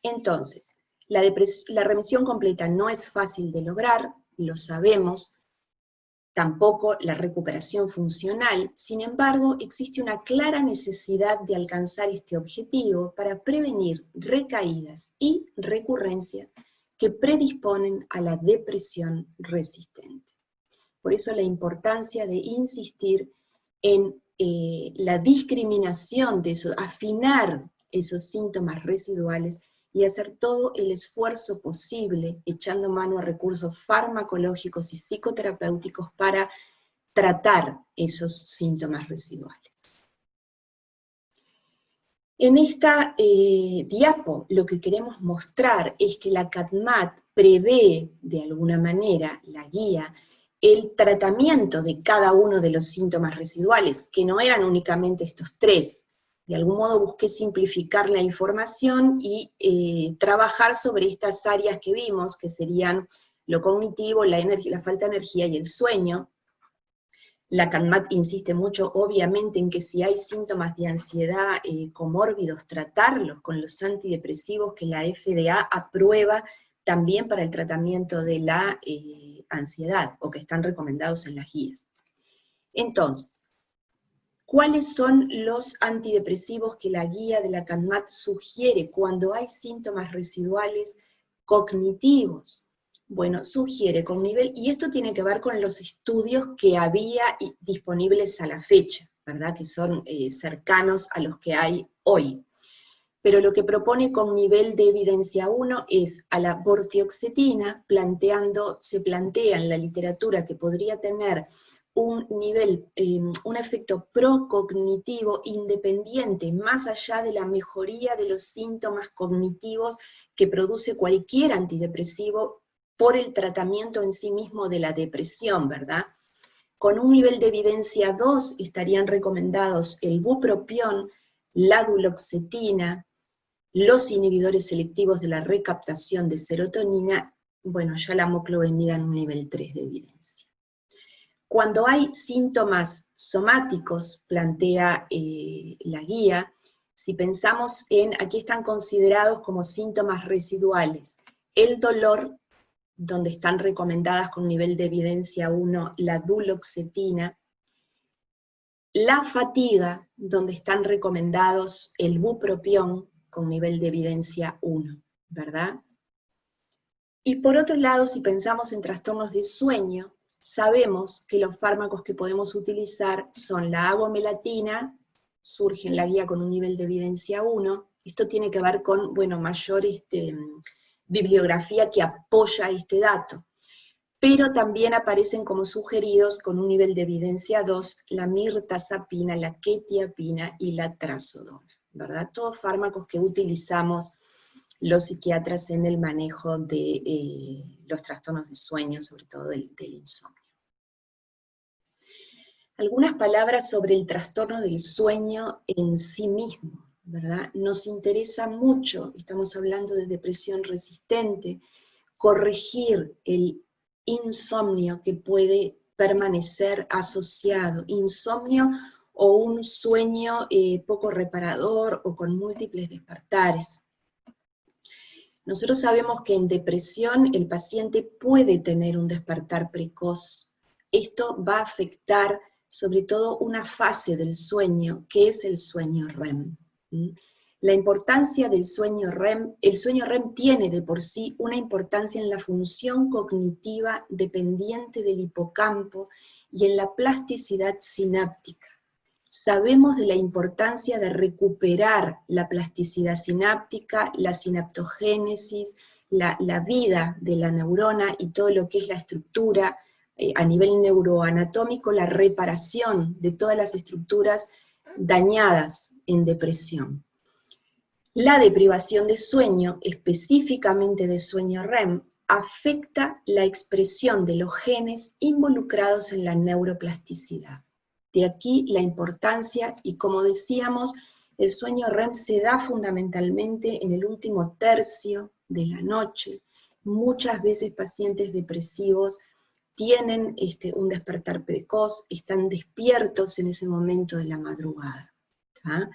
Speaker 2: Entonces, la remisión completa no es fácil de lograr, lo sabemos, tampoco la recuperación funcional. Sin embargo, existe una clara necesidad de alcanzar este objetivo para prevenir recaídas y recurrencias que predisponen a la depresión resistente. Por eso la importancia de insistir en la discriminación de eso, afinar esos síntomas residuales y hacer todo el esfuerzo posible, echando mano a recursos farmacológicos y psicoterapéuticos para tratar esos síntomas residuales. En esta diapo lo que queremos mostrar es que la CADMAT prevé de alguna manera, la guía, el tratamiento de cada uno de los síntomas residuales, que no eran únicamente estos tres. De algún modo busqué simplificar la información y trabajar sobre estas áreas que vimos, que serían lo cognitivo, la falta de energía y el sueño. La CADMAT insiste mucho, obviamente, en que si hay síntomas de ansiedad comórbidos, tratarlos con los antidepresivos que la FDA aprueba también para el tratamiento de la ansiedad, o que están recomendados en las guías. Entonces, ¿cuáles son los antidepresivos que la guía de la CADMAT sugiere cuando hay síntomas residuales cognitivos? Bueno, sugiere con nivel, y esto tiene que ver con los estudios que había disponibles a la fecha, ¿verdad? Que son cercanos a los que hay hoy. Pero lo que propone con nivel de evidencia 1 es a la vortioxetina, se plantea en la literatura que podría tener un nivel, un efecto procognitivo independiente, más allá de la mejoría de los síntomas cognitivos que produce cualquier antidepresivo por el tratamiento en sí mismo de la depresión, ¿verdad? Con un nivel de evidencia 2 estarían recomendados el bupropión, la duloxetina, los inhibidores selectivos de la recaptación de serotonina, bueno, ya la moclobemida en un nivel 3 de evidencia. Cuando hay síntomas somáticos, plantea la guía, si pensamos en, aquí están considerados como síntomas residuales, el dolor, donde están recomendadas con nivel de evidencia 1 la duloxetina, la fatiga, donde están recomendados el bupropión, con nivel de evidencia 1, ¿verdad? Y por otro lado, si pensamos en trastornos de sueño, sabemos que los fármacos que podemos utilizar son la agomelatina, surge en la guía con un nivel de evidencia 1, esto tiene que ver con, bueno, mayor bibliografía que apoya este dato, pero también aparecen como sugeridos con un nivel de evidencia 2, la mirtazapina, la quetiapina y la trazodona, ¿verdad? Todos fármacos que utilizamos los psiquiatras en el manejo de los trastornos de sueño, sobre todo del insomnio. Algunas palabras sobre el trastorno del sueño en sí mismo, ¿verdad? Nos interesa mucho, estamos hablando de depresión resistente, corregir el insomnio que puede permanecer asociado. Insomnio o un sueño poco reparador o con múltiples despertares. Nosotros sabemos que en depresión el paciente puede tener un despertar precoz. Esto va a afectar sobre todo una fase del sueño, que es el sueño REM. La importancia del sueño REM, el sueño REM tiene de por sí una importancia en la función cognitiva dependiente del hipocampo y en la plasticidad sináptica. Sabemos de la importancia de recuperar la plasticidad sináptica, la sinaptogénesis, la vida de la neurona y todo lo que es la estructura a nivel neuroanatómico, la reparación de todas las estructuras dañadas en depresión. La deprivación de sueño, específicamente de sueño REM, afecta la expresión de los genes involucrados en la neuroplasticidad. De aquí la importancia, y como decíamos, el sueño REM se da fundamentalmente en el último tercio de la noche. Muchas veces pacientes depresivos tienen un despertar precoz, están despiertos en ese momento de la madrugada, ¿tá?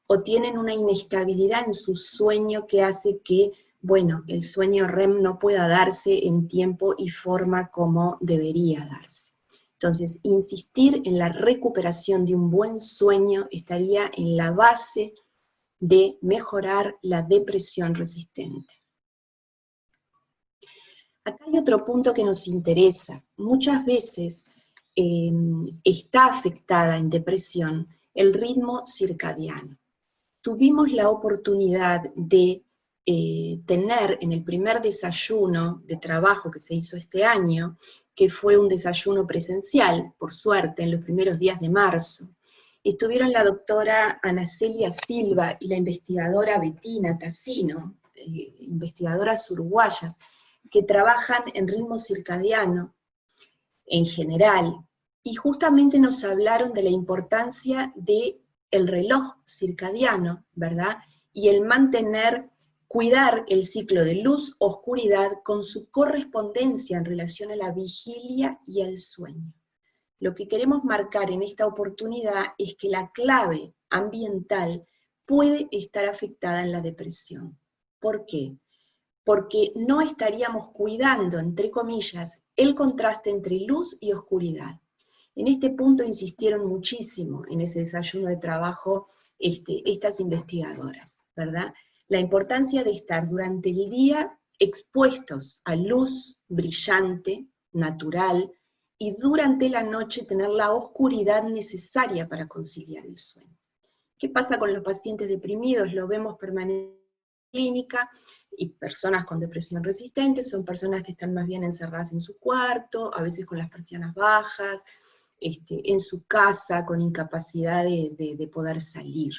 Speaker 2: O tienen una inestabilidad en su sueño que hace que, bueno, el sueño REM no pueda darse en tiempo y forma como debería darse. Entonces, insistir en la recuperación de un buen sueño estaría en la base de mejorar la depresión resistente. Acá hay otro punto que nos interesa. Muchas veces está afectada en depresión el ritmo circadiano. Tuvimos la oportunidad de tener en el primer desayuno de trabajo que se hizo este año, que fue un desayuno presencial, por suerte, en los primeros días de marzo. Estuvieron la doctora Ana Celia Silva y la investigadora Bettina Tassino, investigadoras uruguayas, que trabajan en ritmo circadiano en general, y justamente nos hablaron de la importancia del reloj circadiano, ¿verdad? Y el cuidar el ciclo de luz-oscuridad con su correspondencia en relación a la vigilia y al sueño. Lo que queremos marcar en esta oportunidad es que la clave ambiental puede estar afectada en la depresión. ¿Por qué? Porque no estaríamos cuidando, entre comillas, el contraste entre luz y oscuridad. En este punto insistieron muchísimo en ese desayuno de trabajo estas investigadoras, ¿verdad? La importancia de estar durante el día expuestos a luz brillante, natural, y durante la noche tener la oscuridad necesaria para conciliar el sueño. ¿Qué pasa con los pacientes deprimidos? Lo vemos permanentemente en la clínica, y personas con depresión resistente son personas que están más bien encerradas en su cuarto, a veces con las persianas bajas, en su casa, con incapacidad de poder salir.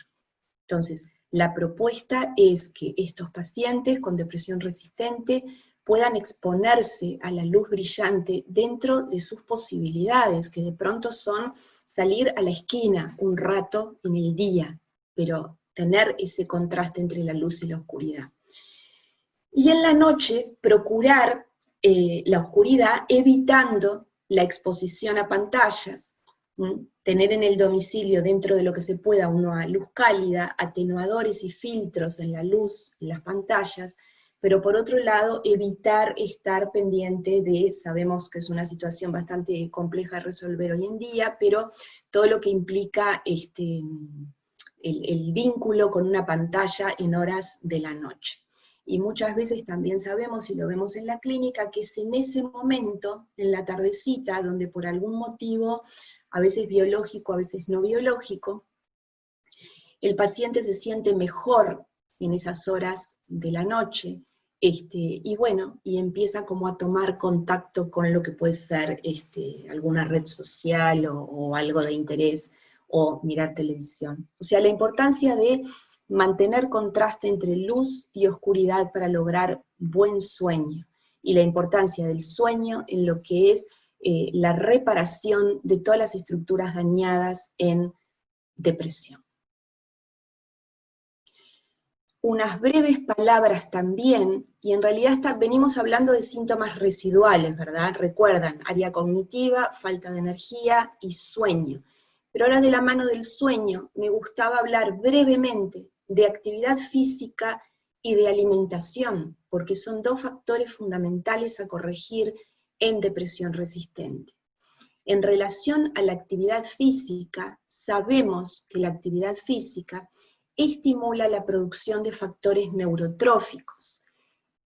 Speaker 2: Entonces, la propuesta es que estos pacientes con depresión resistente puedan exponerse a la luz brillante dentro de sus posibilidades, que de pronto son salir a la esquina un rato en el día, pero tener ese contraste entre la luz y la oscuridad. Y en la noche procurar la oscuridad evitando la exposición a pantallas, tener en el domicilio, dentro de lo que se pueda, una luz cálida, atenuadores y filtros en la luz, en las pantallas, pero por otro lado evitar estar pendiente de, sabemos que es una situación bastante compleja de resolver hoy en día, pero todo lo que implica el vínculo con una pantalla en horas de la noche. Y muchas veces también sabemos, y lo vemos en la clínica, que es en ese momento, en la tardecita, donde por algún motivo, a veces biológico, a veces no biológico, el paciente se siente mejor en esas horas de la noche, y bueno, y empieza como a tomar contacto con lo que puede ser alguna red social o algo de interés, o mirar televisión. O sea, la importancia de mantener contraste entre luz y oscuridad para lograr buen sueño, y la importancia del sueño en lo que es la reparación de todas las estructuras dañadas en depresión. Unas breves palabras también, y en realidad venimos hablando de síntomas residuales, ¿verdad? Recuerdan, área cognitiva, falta de energía y sueño. Pero ahora de la mano del sueño me gustaba hablar brevemente de actividad física y de alimentación, porque son dos factores fundamentales a corregir en depresión resistente. En relación a la actividad física, sabemos que la actividad física estimula la producción de factores neurotróficos.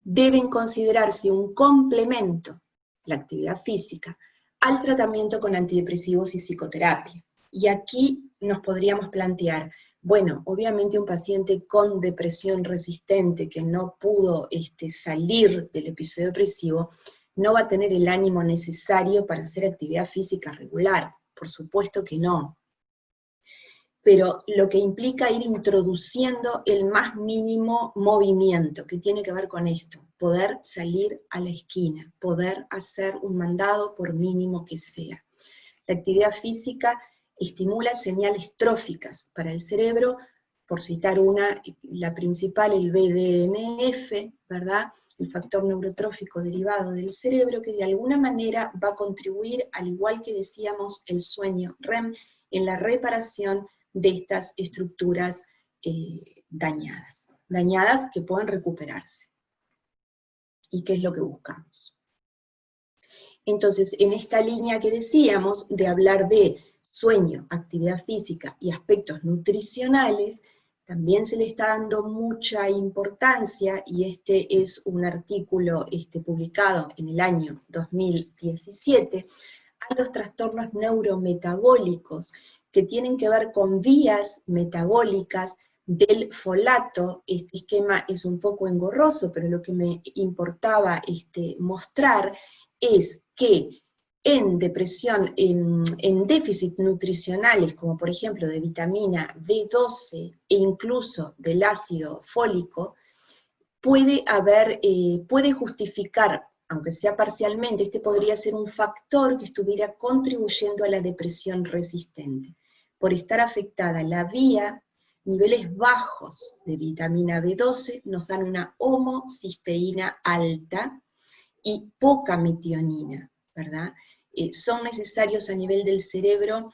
Speaker 2: Deben considerarse un complemento, la actividad física, al tratamiento con antidepresivos y psicoterapia. Y aquí nos podríamos plantear, bueno, obviamente un paciente con depresión resistente que no pudo salir del episodio depresivo, no va a tener el ánimo necesario para hacer actividad física regular, por supuesto que no. Pero lo que implica ir introduciendo el más mínimo movimiento, que tiene que ver con esto, poder salir a la esquina, poder hacer un mandado por mínimo que sea. La actividad física estimula señales tróficas para el cerebro, por citar una, la principal, el BDNF, ¿verdad?, el factor neurotrófico derivado del cerebro, que de alguna manera va a contribuir, al igual que decíamos el sueño REM, en la reparación de estas estructuras dañadas que pueden recuperarse. ¿Y qué es lo que buscamos? Entonces, en esta línea que decíamos, de hablar de sueño, actividad física y aspectos nutricionales, también se le está dando mucha importancia, y este es un artículo publicado en el año 2017, a los trastornos neurometabólicos, que tienen que ver con vías metabólicas del folato. Este esquema es un poco engorroso, pero lo que me importaba mostrar es que en depresión, en déficit nutricionales, como por ejemplo de vitamina B12 e incluso del ácido fólico, puede justificar, aunque sea parcialmente, podría ser un factor que estuviera contribuyendo a la depresión resistente. Por estar afectada la vía, niveles bajos de vitamina B12 nos dan una homocisteína alta y poca metionina, ¿verdad? Son necesarios a nivel del cerebro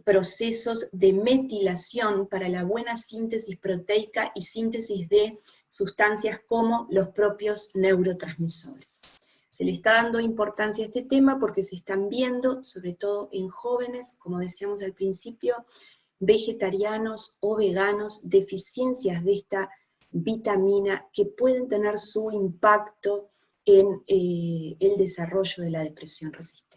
Speaker 2: procesos de metilación para la buena síntesis proteica y síntesis de sustancias como los propios neurotransmisores. Se le está dando importancia a este tema porque se están viendo, sobre todo en jóvenes, como decíamos al principio, vegetarianos o veganos, deficiencias de esta vitamina que pueden tener su impacto en el desarrollo de la depresión resistente.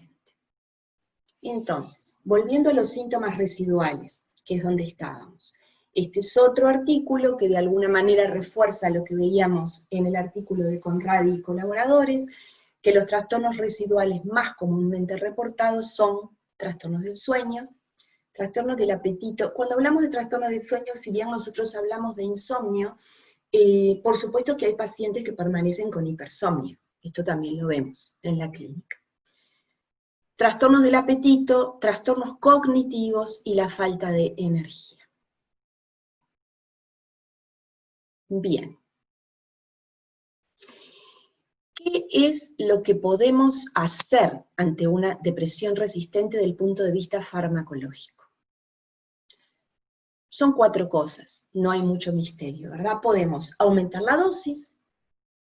Speaker 2: Entonces, volviendo a los síntomas residuales, que es donde estábamos. Este es otro artículo que de alguna manera refuerza lo que veíamos en el artículo de Conradi y colaboradores, que los trastornos residuales más comúnmente reportados son trastornos del sueño, trastornos del apetito. Cuando hablamos de trastornos del sueño, si bien nosotros hablamos de insomnio, por supuesto que hay pacientes que permanecen con hipersomnio. Esto también lo vemos en la clínica. Trastornos del apetito, trastornos cognitivos y la falta de energía. Bien. ¿Qué es lo que podemos hacer ante una depresión resistente desde el punto de vista farmacológico? Son 4 cosas, no hay mucho misterio, ¿verdad? Podemos aumentar la dosis,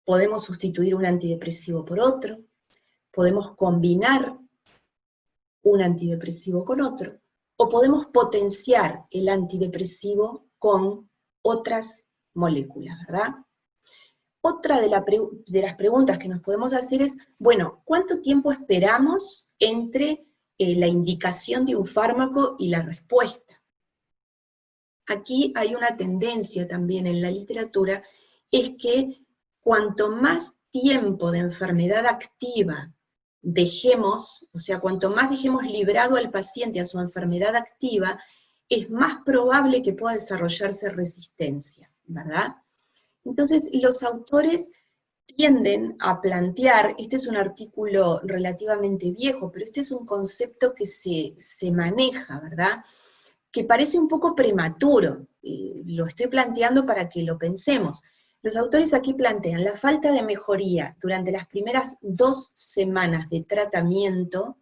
Speaker 2: podemos sustituir un antidepresivo por otro, podemos combinar un antidepresivo con otro, o podemos potenciar el antidepresivo con otras moléculas, ¿verdad? Otra de las preguntas que nos podemos hacer es, bueno, ¿cuánto tiempo esperamos entre la indicación de un fármaco y la respuesta? Aquí hay una tendencia también en la literatura, es que cuanto más tiempo de enfermedad activa dejemos, o sea, cuanto más dejemos librado al paciente a su enfermedad activa, es más probable que pueda desarrollarse resistencia, ¿verdad? Entonces, los autores tienden a plantear, este es un artículo relativamente viejo, pero este es un concepto que se maneja, ¿verdad?, que parece un poco prematuro, lo estoy planteando para que lo pensemos. Los autores aquí plantean la falta de mejoría durante las primeras 2 semanas de tratamiento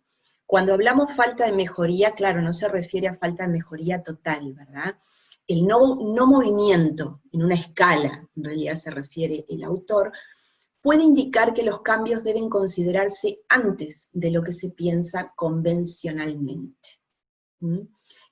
Speaker 2: Cuando hablamos falta de mejoría, claro, no se refiere a falta de mejoría total, ¿verdad? El no movimiento en una escala, en realidad se refiere el autor, puede indicar que los cambios deben considerarse antes de lo que se piensa convencionalmente.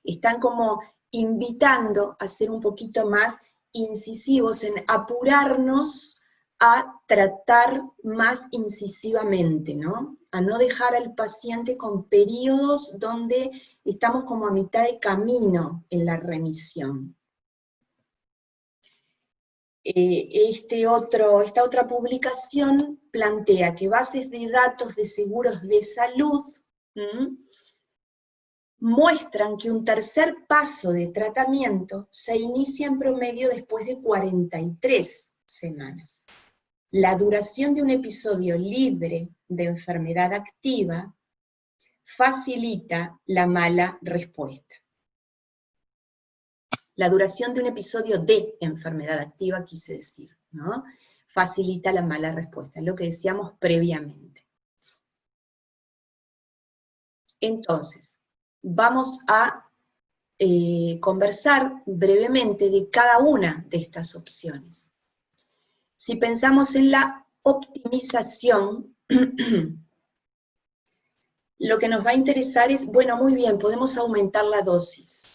Speaker 2: Están como invitando a ser un poquito más incisivos en apurarnos a tratar más incisivamente, ¿no? A no dejar al paciente con periodos donde estamos como a mitad de camino en la remisión. Esta otra publicación plantea que bases de datos de seguros de salud muestran que un tercer paso de tratamiento se inicia en promedio después de 43 semanas. La duración de un episodio libre de enfermedad activa facilita la mala respuesta. La duración de un episodio de enfermedad activa, quise decir, ¿no? Facilita la mala respuesta, lo que decíamos previamente. Entonces, vamos a conversar brevemente de cada una de estas opciones. Si pensamos en la optimización, lo que nos va a interesar es, bueno, muy bien, podemos aumentar la dosis.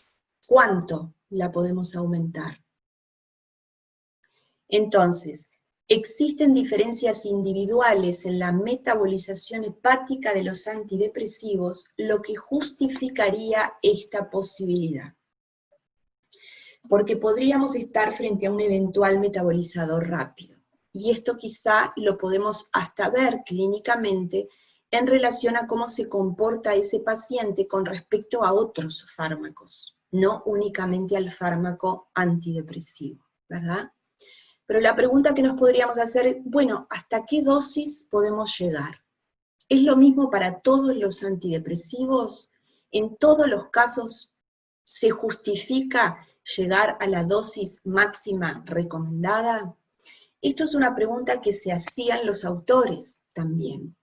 Speaker 2: ¿Cuánto la podemos aumentar? Entonces, existen diferencias individuales en la metabolización hepática de los antidepresivos, lo que justificaría esta posibilidad. Porque podríamos estar frente a un eventual metabolizador rápido. Y esto quizá lo podemos hasta ver clínicamente en relación a cómo se comporta ese paciente con respecto a otros fármacos, no únicamente al fármaco antidepresivo, ¿verdad? Pero la pregunta que nos podríamos hacer es, bueno, ¿hasta qué dosis podemos llegar? ¿Es lo mismo para todos los antidepresivos? ¿En todos los casos se justifica llegar a la dosis máxima recomendada? Esto es una pregunta que se hacían los autores también.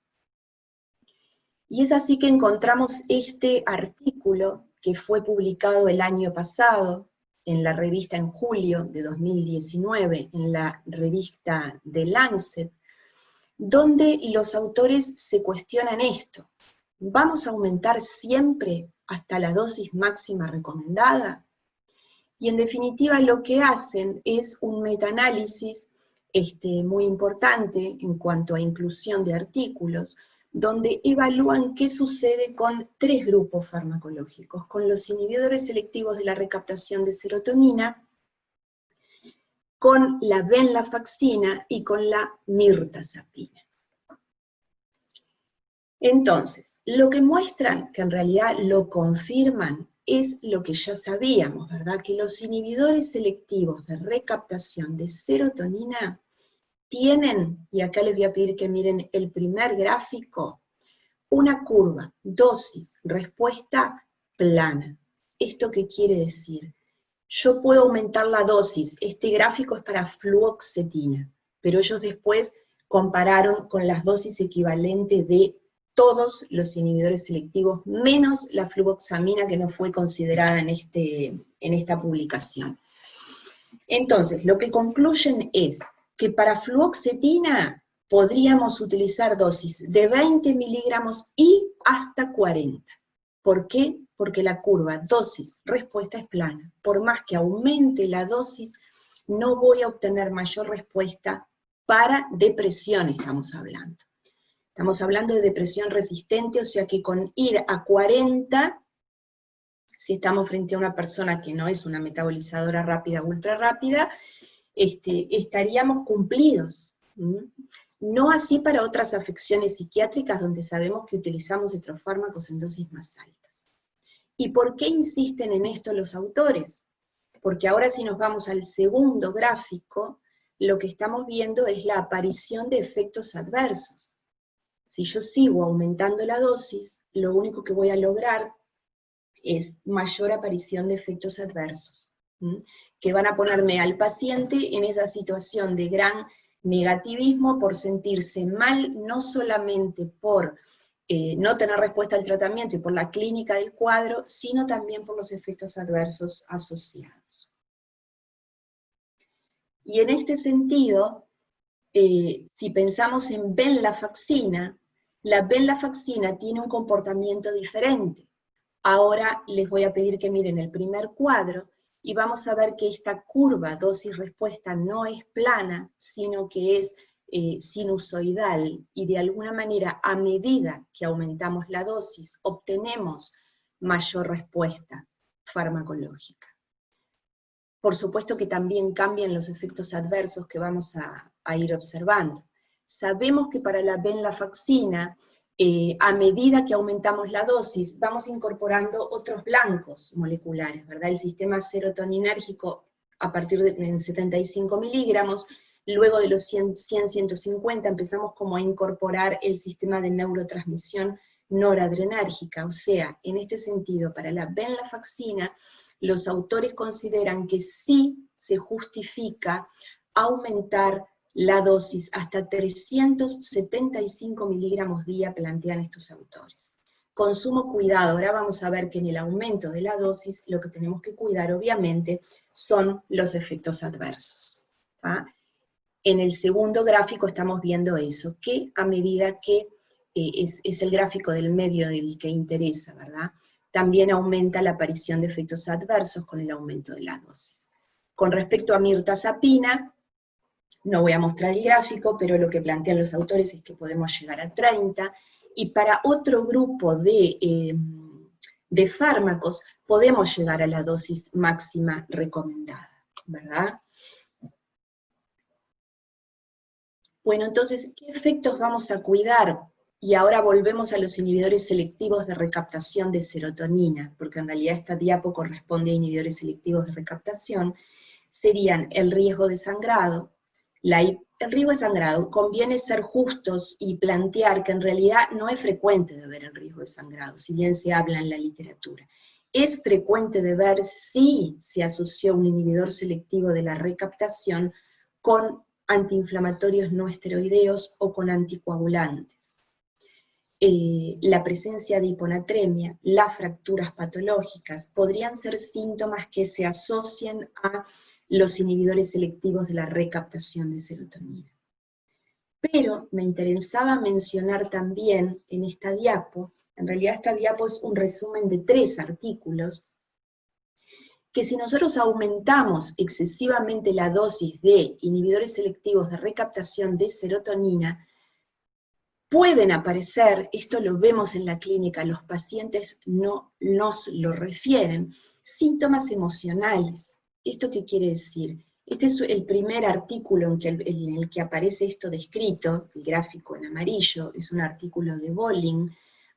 Speaker 2: Y es así que encontramos este artículo que fue publicado el año pasado en la revista en julio de 2019, en la revista The Lancet, donde los autores se cuestionan esto. ¿Vamos a aumentar siempre hasta la dosis máxima recomendada? Y en definitiva lo que hacen es un metaanálisis muy importante en cuanto a inclusión de artículos, donde evalúan qué sucede con tres grupos farmacológicos, con los inhibidores selectivos de la recaptación de serotonina, con la venlafaxina y con la mirtazapina. Entonces, lo que muestran, que en realidad lo confirman, es lo que ya sabíamos, ¿verdad? Que los inhibidores selectivos de recaptación de serotonina tienen, y acá les voy a pedir que miren el primer gráfico, una curva, dosis, respuesta plana. ¿Esto qué quiere decir? Yo puedo aumentar la dosis, este gráfico es para fluoxetina, pero ellos después compararon con las dosis equivalentes de todos los inhibidores selectivos, menos la fluvoxamina que no fue considerada en esta publicación. Entonces, lo que concluyen es que para fluoxetina podríamos utilizar dosis de 20 miligramos y hasta 40. ¿Por qué? Porque la curva dosis-respuesta es plana. Por más que aumente la dosis, no voy a obtener mayor respuesta para depresión, estamos hablando. Estamos hablando de depresión resistente, o sea que con ir a 40, si estamos frente a una persona que no es una metabolizadora rápida, ultra rápida, estaríamos cumplidos. No así para otras afecciones psiquiátricas donde sabemos que utilizamos estos fármacos en dosis más altas. ¿Y por qué insisten en esto los autores? Porque ahora si nos vamos al segundo gráfico, lo que estamos viendo es la aparición de efectos adversos. Si yo sigo aumentando la dosis, lo único que voy a lograr es mayor aparición de efectos adversos, que van a ponerme al paciente en esa situación de gran negativismo por sentirse mal, no solamente por no tener respuesta al tratamiento y por la clínica del cuadro, sino también por los efectos adversos asociados. Y en este sentido, si pensamos en venlafaxina, la venlafaxina tiene un comportamiento diferente. Ahora les voy a pedir que miren el primer cuadro y vamos a ver que esta curva dosis-respuesta no es plana, sino que es sinusoidal, y de alguna manera a medida que aumentamos la dosis obtenemos mayor respuesta farmacológica. Por supuesto que también cambian los efectos adversos que vamos a ir observando. Sabemos que para la venlafaxina, a medida que aumentamos la dosis, vamos incorporando otros blancos moleculares, ¿verdad? El sistema serotoninérgico a partir de 75 miligramos, luego de los 100-150 empezamos como a incorporar el sistema de neurotransmisión noradrenérgica, o sea, en este sentido, para la venlafaxina, los autores consideran que sí se justifica aumentar la dosis hasta 375 miligramos día, plantean estos autores. Con sumo cuidado, ahora vamos a ver que en el aumento de la dosis lo que tenemos que cuidar obviamente son los efectos adversos. ¿Ah? En el segundo gráfico estamos viendo eso, que a medida que es el gráfico del medio del que interesa, ¿verdad? También aumenta la aparición de efectos adversos con el aumento de la dosis. Con respecto a mirtazapina, no voy a mostrar el gráfico, pero lo que plantean los autores es que podemos llegar a 30, y para otro grupo de fármacos podemos llegar a la dosis máxima recomendada, ¿verdad? Bueno, entonces, ¿qué efectos vamos a cuidar? Y ahora volvemos a los inhibidores selectivos de recaptación de serotonina, porque en realidad esta diapo corresponde a inhibidores selectivos de recaptación, serían el riesgo de sangrado. El riesgo de sangrado, conviene ser justos y plantear que en realidad no es frecuente de ver el riesgo de sangrado, si bien se habla en la literatura. Es frecuente de ver si se asoció un inhibidor selectivo de la recaptación con antiinflamatorios no esteroideos o con anticoagulantes. La presencia de hiponatremia, las fracturas patológicas, podrían ser síntomas que se asocien a los inhibidores selectivos de la recaptación de serotonina. Pero me interesaba mencionar también en esta diapo, en realidad esta diapo es un resumen de 3 artículos, que si nosotros aumentamos excesivamente la dosis de inhibidores selectivos de recaptación de serotonina, pueden aparecer, esto lo vemos en la clínica, los pacientes no nos lo refieren, síntomas emocionales. ¿Esto qué quiere decir? Este es el primer artículo en el que aparece esto descrito, el gráfico en amarillo, es un artículo de Bolling,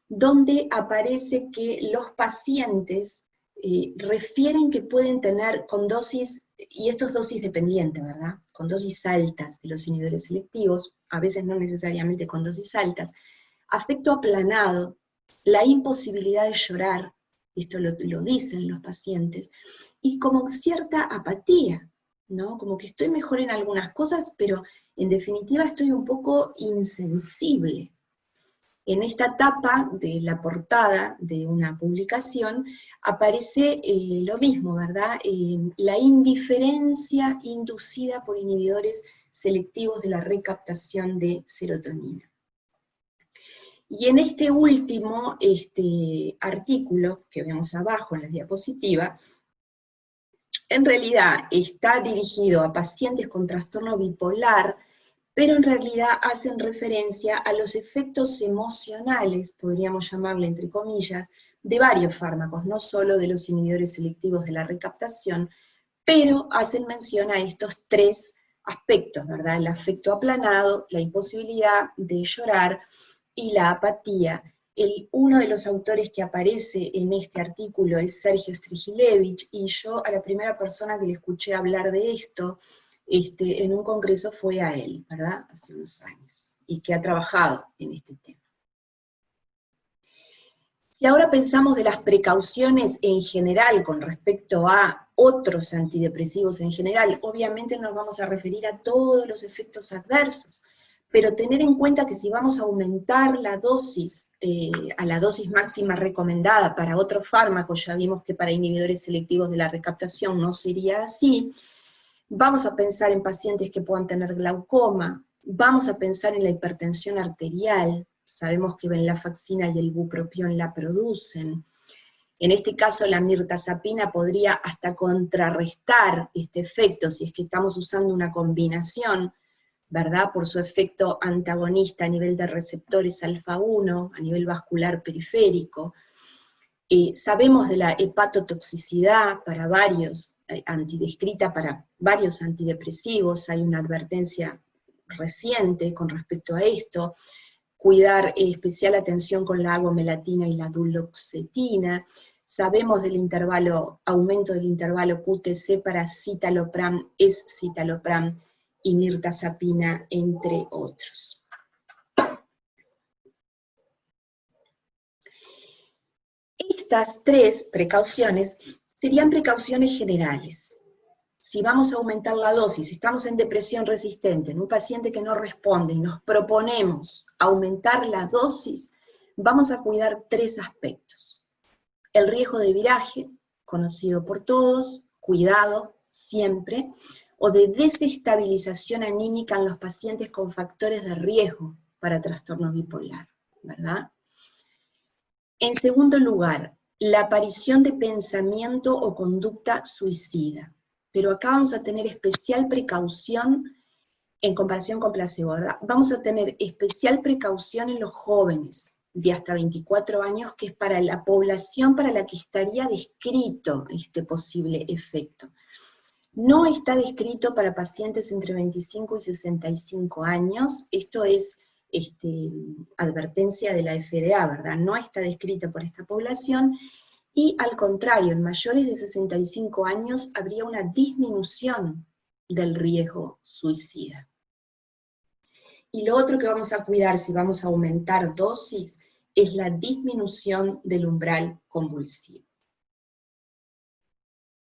Speaker 2: donde aparece que los pacientes refieren que pueden tener con dosis, y esto es dosis dependiente, ¿verdad? Con dosis altas de los inhibidores selectivos, a veces no necesariamente con dosis altas, afecto aplanado, la imposibilidad de llorar, esto lo dicen los pacientes, y como cierta apatía, ¿no? Como que estoy mejor en algunas cosas, pero en definitiva estoy un poco insensible. En esta tapa de la portada de una publicación aparece lo mismo, ¿verdad? La indiferencia inducida por inhibidores selectivos de la recaptación de serotonina. Y en este último artículo, que vemos abajo en la diapositiva, en realidad está dirigido a pacientes con trastorno bipolar, pero en realidad hacen referencia a los efectos emocionales, podríamos llamarle entre comillas, de varios fármacos, no solo de los inhibidores selectivos de la recaptación, pero hacen mención a estos 3 aspectos, ¿verdad? El afecto aplanado, la imposibilidad de llorar y la apatía. Uno de los autores que aparece en este artículo es Sergio Strigilevich, y yo a la primera persona que le escuché hablar de esto, en un congreso fue a él, ¿verdad? Hace unos años, y que ha trabajado en este tema. Si ahora pensamos de las precauciones en general con respecto a otros antidepresivos en general, obviamente nos vamos a referir a todos los efectos adversos, pero tener en cuenta que si vamos a aumentar la dosis a la dosis máxima recomendada para otro fármaco, ya vimos que para inhibidores selectivos de la recaptación no sería así, vamos a pensar en pacientes que puedan tener glaucoma, vamos a pensar en la hipertensión arterial, sabemos que venlafaxina y el bupropión la producen. En este caso la mirtazapina podría hasta contrarrestar este efecto si es que estamos usando una combinación, ¿verdad? Por su efecto antagonista a nivel de receptores alfa-1, a nivel vascular periférico. Sabemos de la hepatotoxicidad para varios, descrita para varios antidepresivos, hay una advertencia reciente con respecto a esto, cuidar especial atención con la agomelatina y la duloxetina. Sabemos del aumento del intervalo QTC para citalopram, escitalopram y mirtazapina, entre otros. Estas tres precauciones serían precauciones generales. Si vamos a aumentar la dosis, estamos en depresión resistente, en un paciente que no responde, y nos proponemos aumentar la dosis, vamos a cuidar tres aspectos. El riesgo de viraje, conocido por todos, cuidado siempre, o de desestabilización anímica en los pacientes con factores de riesgo para trastorno bipolar, ¿verdad? En segundo lugar, la aparición de pensamiento o conducta suicida. Pero acá vamos a tener especial precaución en comparación con placebo, ¿verdad? Vamos a tener especial precaución en los jóvenes de hasta 24 años, que es para la población para la que estaría descrito este posible efecto. No está descrito para pacientes entre 25 y 65 años, esto es advertencia de la FDA, ¿verdad? No está descrito por esta población, y al contrario, en mayores de 65 años habría una disminución del riesgo suicida. Y lo otro que vamos a cuidar si vamos a aumentar dosis es la disminución del umbral convulsivo.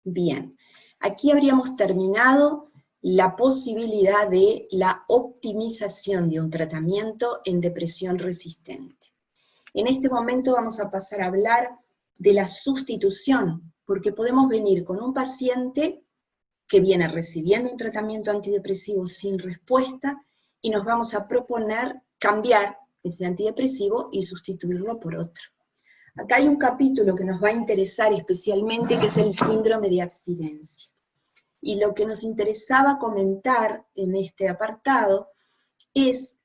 Speaker 2: Bien, aquí habríamos terminado la posibilidad de la optimización de un tratamiento en depresión resistente. En este momento vamos a pasar a hablar de la sustitución, porque podemos venir con un paciente que viene recibiendo un tratamiento antidepresivo sin respuesta, y nos vamos a proponer cambiar ese antidepresivo y sustituirlo por otro. Acá hay un capítulo que nos va a interesar especialmente, que es el síndrome de abstinencia. Y lo que nos interesaba comentar en este apartado es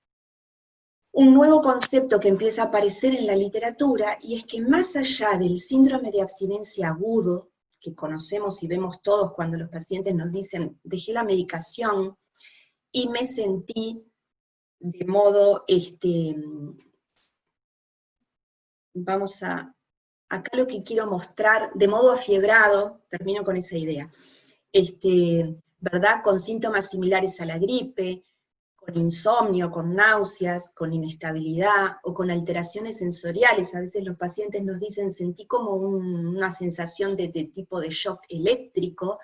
Speaker 2: un nuevo concepto que empieza a aparecer en la literatura, y es que más allá del síndrome de abstinencia agudo, que conocemos y vemos todos cuando los pacientes nos dicen, dejé la medicación y me sentí de modo, acá lo que quiero mostrar, de modo afiebrado, termino con esa idea, ¿verdad? Con síntomas similares a la gripe, con insomnio, con náuseas, con inestabilidad, o con alteraciones sensoriales. A veces los pacientes nos dicen, sentí como una sensación de tipo de shock eléctrico.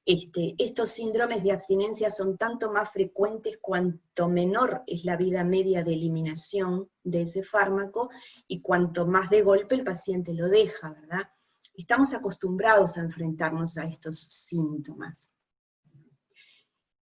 Speaker 2: Estos síndromes de abstinencia son tanto más frecuentes cuanto menor es la vida media de eliminación de ese fármaco, y cuanto más de golpe el paciente lo deja, ¿verdad? Estamos acostumbrados a enfrentarnos a estos síntomas.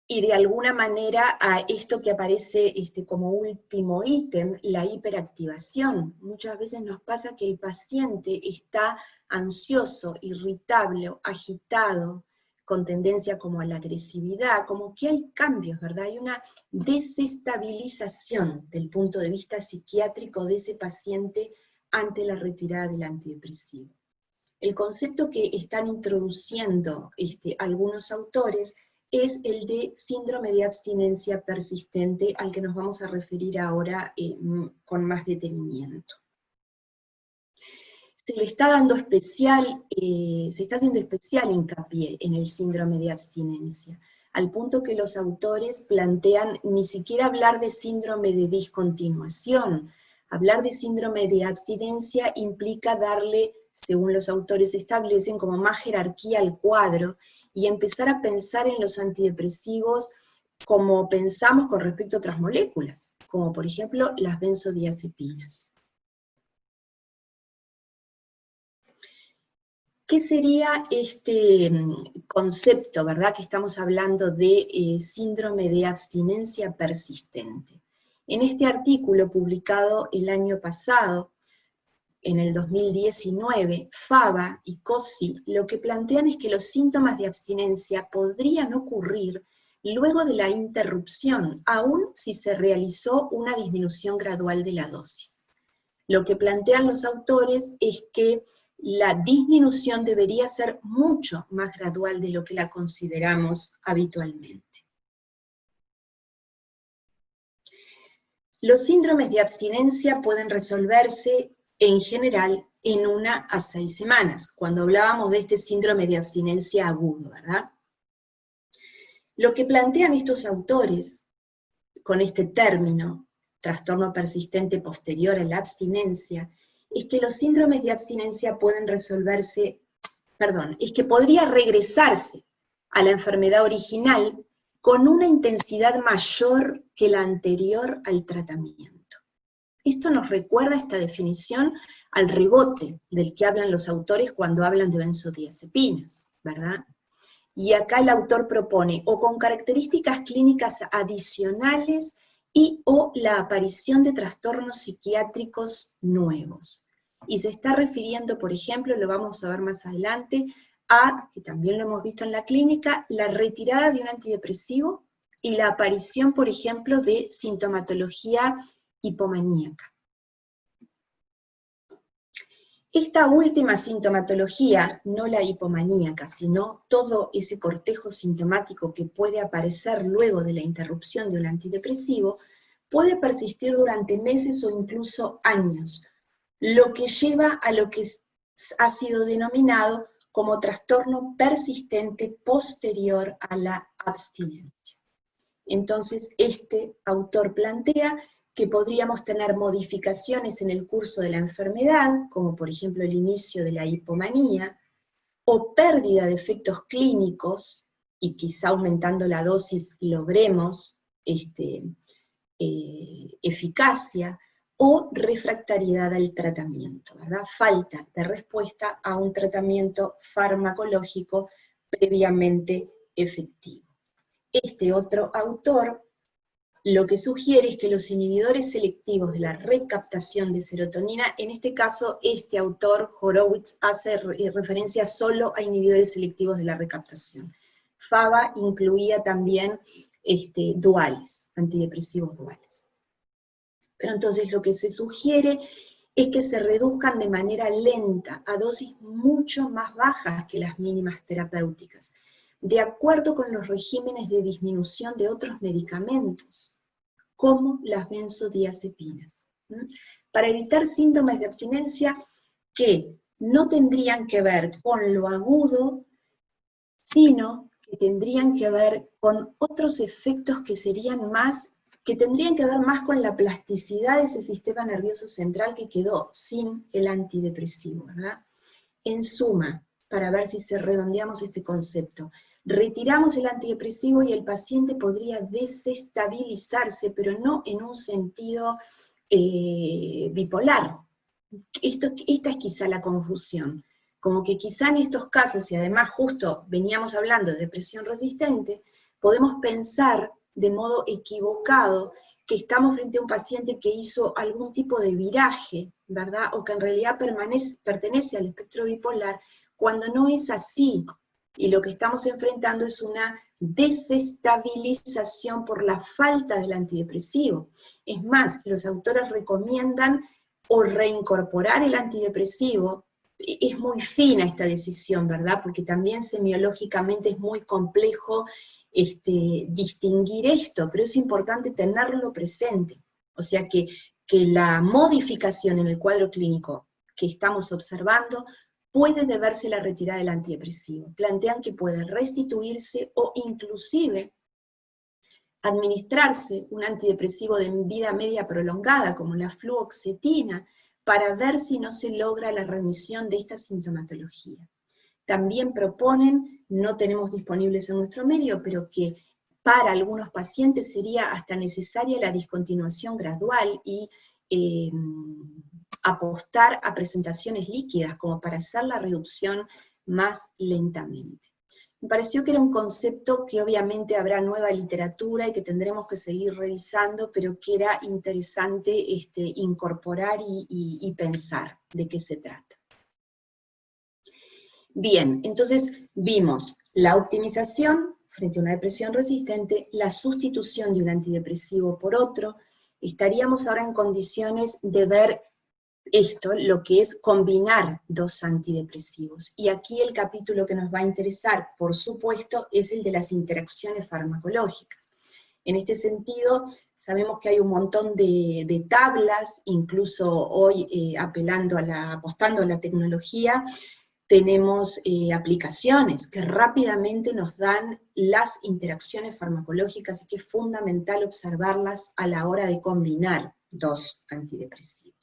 Speaker 2: Y de alguna manera a esto que aparece como último ítem, la hiperactivación. Muchas veces nos pasa que el paciente está ansioso, irritable, agitado, con tendencia como a la agresividad, como que hay cambios, ¿verdad? Hay una desestabilización del punto de vista psiquiátrico de ese paciente ante la retirada del antidepresivo. El concepto que están introduciendo algunos autores es el de síndrome de abstinencia persistente, al que nos vamos a referir ahora con más detenimiento. Se está haciendo especial hincapié en el síndrome de abstinencia, al punto que los autores plantean ni siquiera hablar de síndrome de discontinuación. Hablar de síndrome de abstinencia implica darle, según los autores establecen, como más jerarquía al cuadro, y empezar a pensar en los antidepresivos como pensamos con respecto a otras moléculas, como por ejemplo las benzodiazepinas. ¿Qué sería este concepto, verdad, que estamos hablando de síndrome de abstinencia persistente? En este artículo publicado el año pasado, en el 2019, Fava y Cosi lo que plantean es que los síntomas de abstinencia podrían ocurrir luego de la interrupción, aun si se realizó una disminución gradual de la dosis. Lo que plantean los autores es que la disminución debería ser mucho más gradual de lo que la consideramos habitualmente. Los síndromes de abstinencia pueden resolverse en general en 1 a 6 semanas, cuando hablábamos de este síndrome de abstinencia agudo, ¿verdad? Lo que plantean estos autores con este término, trastorno persistente posterior a la abstinencia, es que los síndromes de abstinencia pueden resolverse, es que podría regresarse a la enfermedad original con una intensidad mayor que la anterior al tratamiento. Esto nos recuerda esta definición al rebote del que hablan los autores cuando hablan de benzodiazepinas, ¿verdad? Y acá el autor propone o con características clínicas adicionales y o la aparición de trastornos psiquiátricos nuevos. Y se está refiriendo, por ejemplo, lo vamos a ver más adelante, a, que también lo hemos visto en la clínica, la retirada de un antidepresivo y la aparición, por ejemplo, de sintomatología hipomaníaca. Esta última sintomatología, no la hipomaníaca, sino todo ese cortejo sintomático que puede aparecer luego de la interrupción de un antidepresivo, puede persistir durante meses o incluso años, lo que lleva a lo que ha sido denominado como trastorno persistente posterior a la abstinencia. Entonces, este autor plantea que podríamos tener modificaciones en el curso de la enfermedad, como por ejemplo el inicio de la hipomanía, o pérdida de efectos clínicos, y quizá aumentando la dosis logremos eficacia, o refractariedad al tratamiento, ¿verdad? Falta de respuesta a un tratamiento farmacológico previamente efectivo. Este otro autor lo que sugiere es que los inhibidores selectivos de la recaptación de serotonina, en este caso este autor, Horowitz, hace referencia solo a inhibidores selectivos de la recaptación. Fava incluía también duales, antidepresivos duales. Pero entonces lo que se sugiere es que se reduzcan de manera lenta, a dosis mucho más bajas que las mínimas terapéuticas, de acuerdo con los regímenes de disminución de otros medicamentos, como las benzodiazepinas, para evitar síntomas de abstinencia que no tendrían que ver con lo agudo, sino que tendrían que ver con otros efectos que serían más, que tendrían que ver más con la plasticidad de ese sistema nervioso central que quedó sin el antidepresivo, ¿verdad? En suma, para ver si redondeamos este concepto, retiramos el antidepresivo y el paciente podría desestabilizarse, pero no en un sentido bipolar. Esta es quizá la confusión, como que quizá en estos casos, y además justo veníamos hablando de depresión resistente, podemos pensar de modo equivocado que estamos frente a un paciente que hizo algún tipo de viraje, ¿verdad? O que en realidad pertenece al espectro bipolar, cuando no es así. Y lo que estamos enfrentando es una desestabilización por la falta del antidepresivo. Es más, los autores recomiendan o reincorporar el antidepresivo. Es muy fina esta decisión, ¿verdad? Porque también semiológicamente es muy complejo distinguir esto, pero es importante tenerlo presente. O sea que la modificación en el cuadro clínico que estamos observando puede deberse a la retirada del antidepresivo. Plantean que puede restituirse o inclusive administrarse un antidepresivo de vida media prolongada, como la fluoxetina, para ver si no se logra la remisión de esta sintomatología. También proponen, no tenemos disponibles en nuestro medio, pero que para algunos pacientes sería hasta necesaria la discontinuación gradual y apostar a presentaciones líquidas como para hacer la reducción más lentamente. Me pareció que era un concepto que obviamente habrá nueva literatura y que tendremos que seguir revisando, pero que era interesante incorporar y pensar de qué se trata. Bien, entonces vimos la optimización frente a una depresión resistente, la sustitución de un antidepresivo por otro. Estaríamos ahora en condiciones de ver esto, lo que es combinar dos antidepresivos. Y aquí el capítulo que nos va a interesar, por supuesto, es el de las interacciones farmacológicas. En este sentido, sabemos que hay un montón de tablas, incluso hoy apostando a la tecnología, tenemos aplicaciones que rápidamente nos dan las interacciones farmacológicas y que es fundamental observarlas a la hora de combinar dos antidepresivos.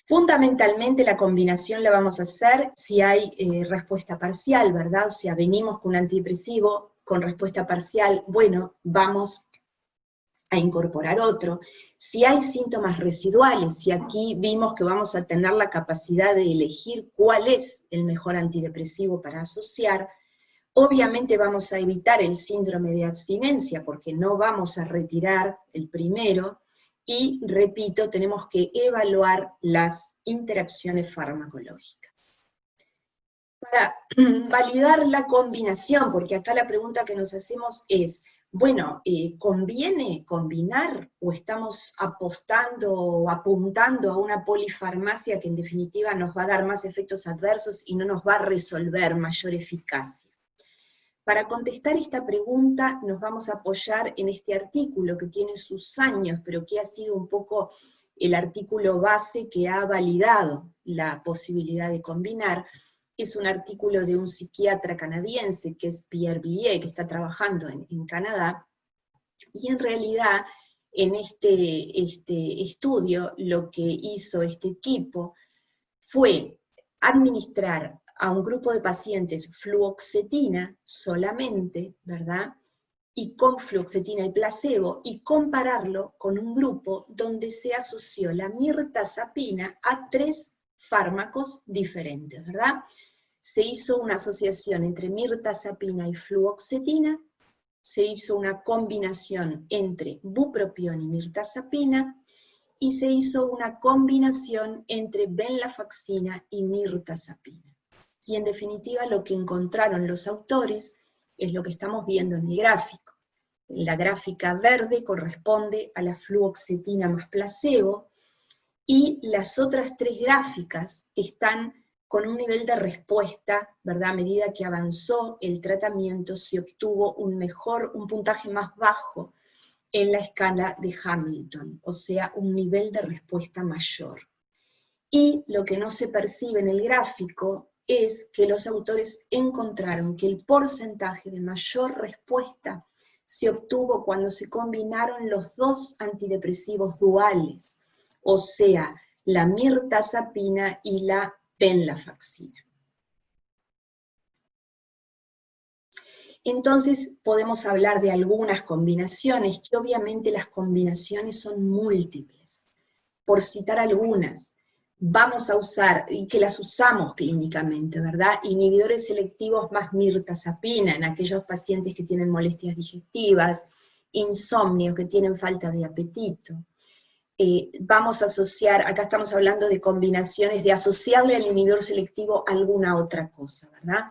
Speaker 2: Fundamentalmente la combinación la vamos a hacer si hay respuesta parcial, ¿verdad? O sea, venimos con un antidepresivo con respuesta parcial, bueno, vamos a incorporar otro. Si hay síntomas residuales, y aquí vimos que vamos a tener la capacidad de elegir cuál es el mejor antidepresivo para asociar, obviamente vamos a evitar el síndrome de abstinencia, porque no vamos a retirar el primero, y repito, tenemos que evaluar las interacciones farmacológicas. Para validar la combinación, porque acá la pregunta que nos hacemos es, bueno, ¿conviene combinar o estamos apostando o apuntando a una polifarmacia que en definitiva nos va a dar más efectos adversos y no nos va a resolver mayor eficacia? Para contestar esta pregunta nos vamos a apoyar en este artículo que tiene sus años, pero que ha sido un poco el artículo base que ha validado la posibilidad de combinar. Es un artículo de un psiquiatra canadiense, que es Pierre Villiers, que está trabajando en Canadá, y en realidad en este estudio lo que hizo este equipo fue administrar a un grupo de pacientes fluoxetina solamente, ¿verdad?, y con fluoxetina y placebo, y compararlo con un grupo donde se asoció la mirtazapina a 3 fármacos diferentes, ¿verdad? Se hizo una asociación entre mirtazapina y fluoxetina, se hizo una combinación entre bupropión y mirtazapina, y se hizo una combinación entre venlafaxina y mirtazapina. Y en definitiva lo que encontraron los autores es lo que estamos viendo en el gráfico. La gráfica verde corresponde a la fluoxetina más placebo, y las otras 3 gráficas están con un nivel de respuesta, ¿verdad? A medida que avanzó el tratamiento se obtuvo un puntaje más bajo en la escala de Hamilton, o sea, un nivel de respuesta mayor. Y lo que no se percibe en el gráfico es que los autores encontraron que el porcentaje de mayor respuesta se obtuvo cuando se combinaron los 2 antidepresivos duales, o sea, la mirtazapina y la venlafaxina. Entonces podemos hablar de algunas combinaciones, que obviamente las combinaciones son múltiples. Por citar algunas, vamos a usar, y que las usamos clínicamente, ¿verdad? Inhibidores selectivos más mirtazapina en aquellos pacientes que tienen molestias digestivas, insomnio, que tienen falta de apetito. Vamos a asociar, acá estamos hablando de combinaciones, de asociarle al inhibidor selectivo alguna otra cosa, ¿verdad?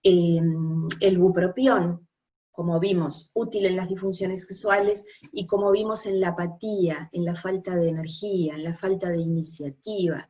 Speaker 2: El bupropión, como vimos, útil en las disfunciones sexuales, y como vimos en la apatía, en la falta de energía, en la falta de iniciativa.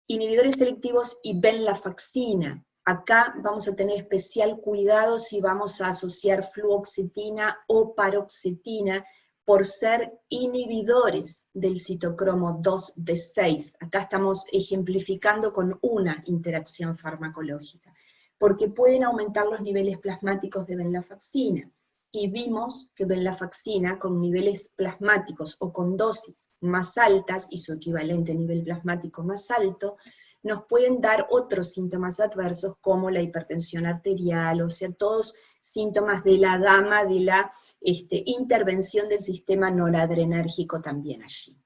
Speaker 2: Inhibidores selectivos y venlafaxina. Acá vamos a tener especial cuidado si vamos a asociar fluoxetina o paroxetina, por ser inhibidores del citocromo 2D6. Acá estamos ejemplificando con una interacción farmacológica, porque pueden aumentar los niveles plasmáticos de venlafaxina. Y vimos que venlafaxina con niveles plasmáticos o con dosis más altas, y su equivalente a nivel plasmático más alto, nos pueden dar otros síntomas adversos como la hipertensión arterial, o sea, todos síntomas de la gama de la intervención del sistema noradrenérgico también allí.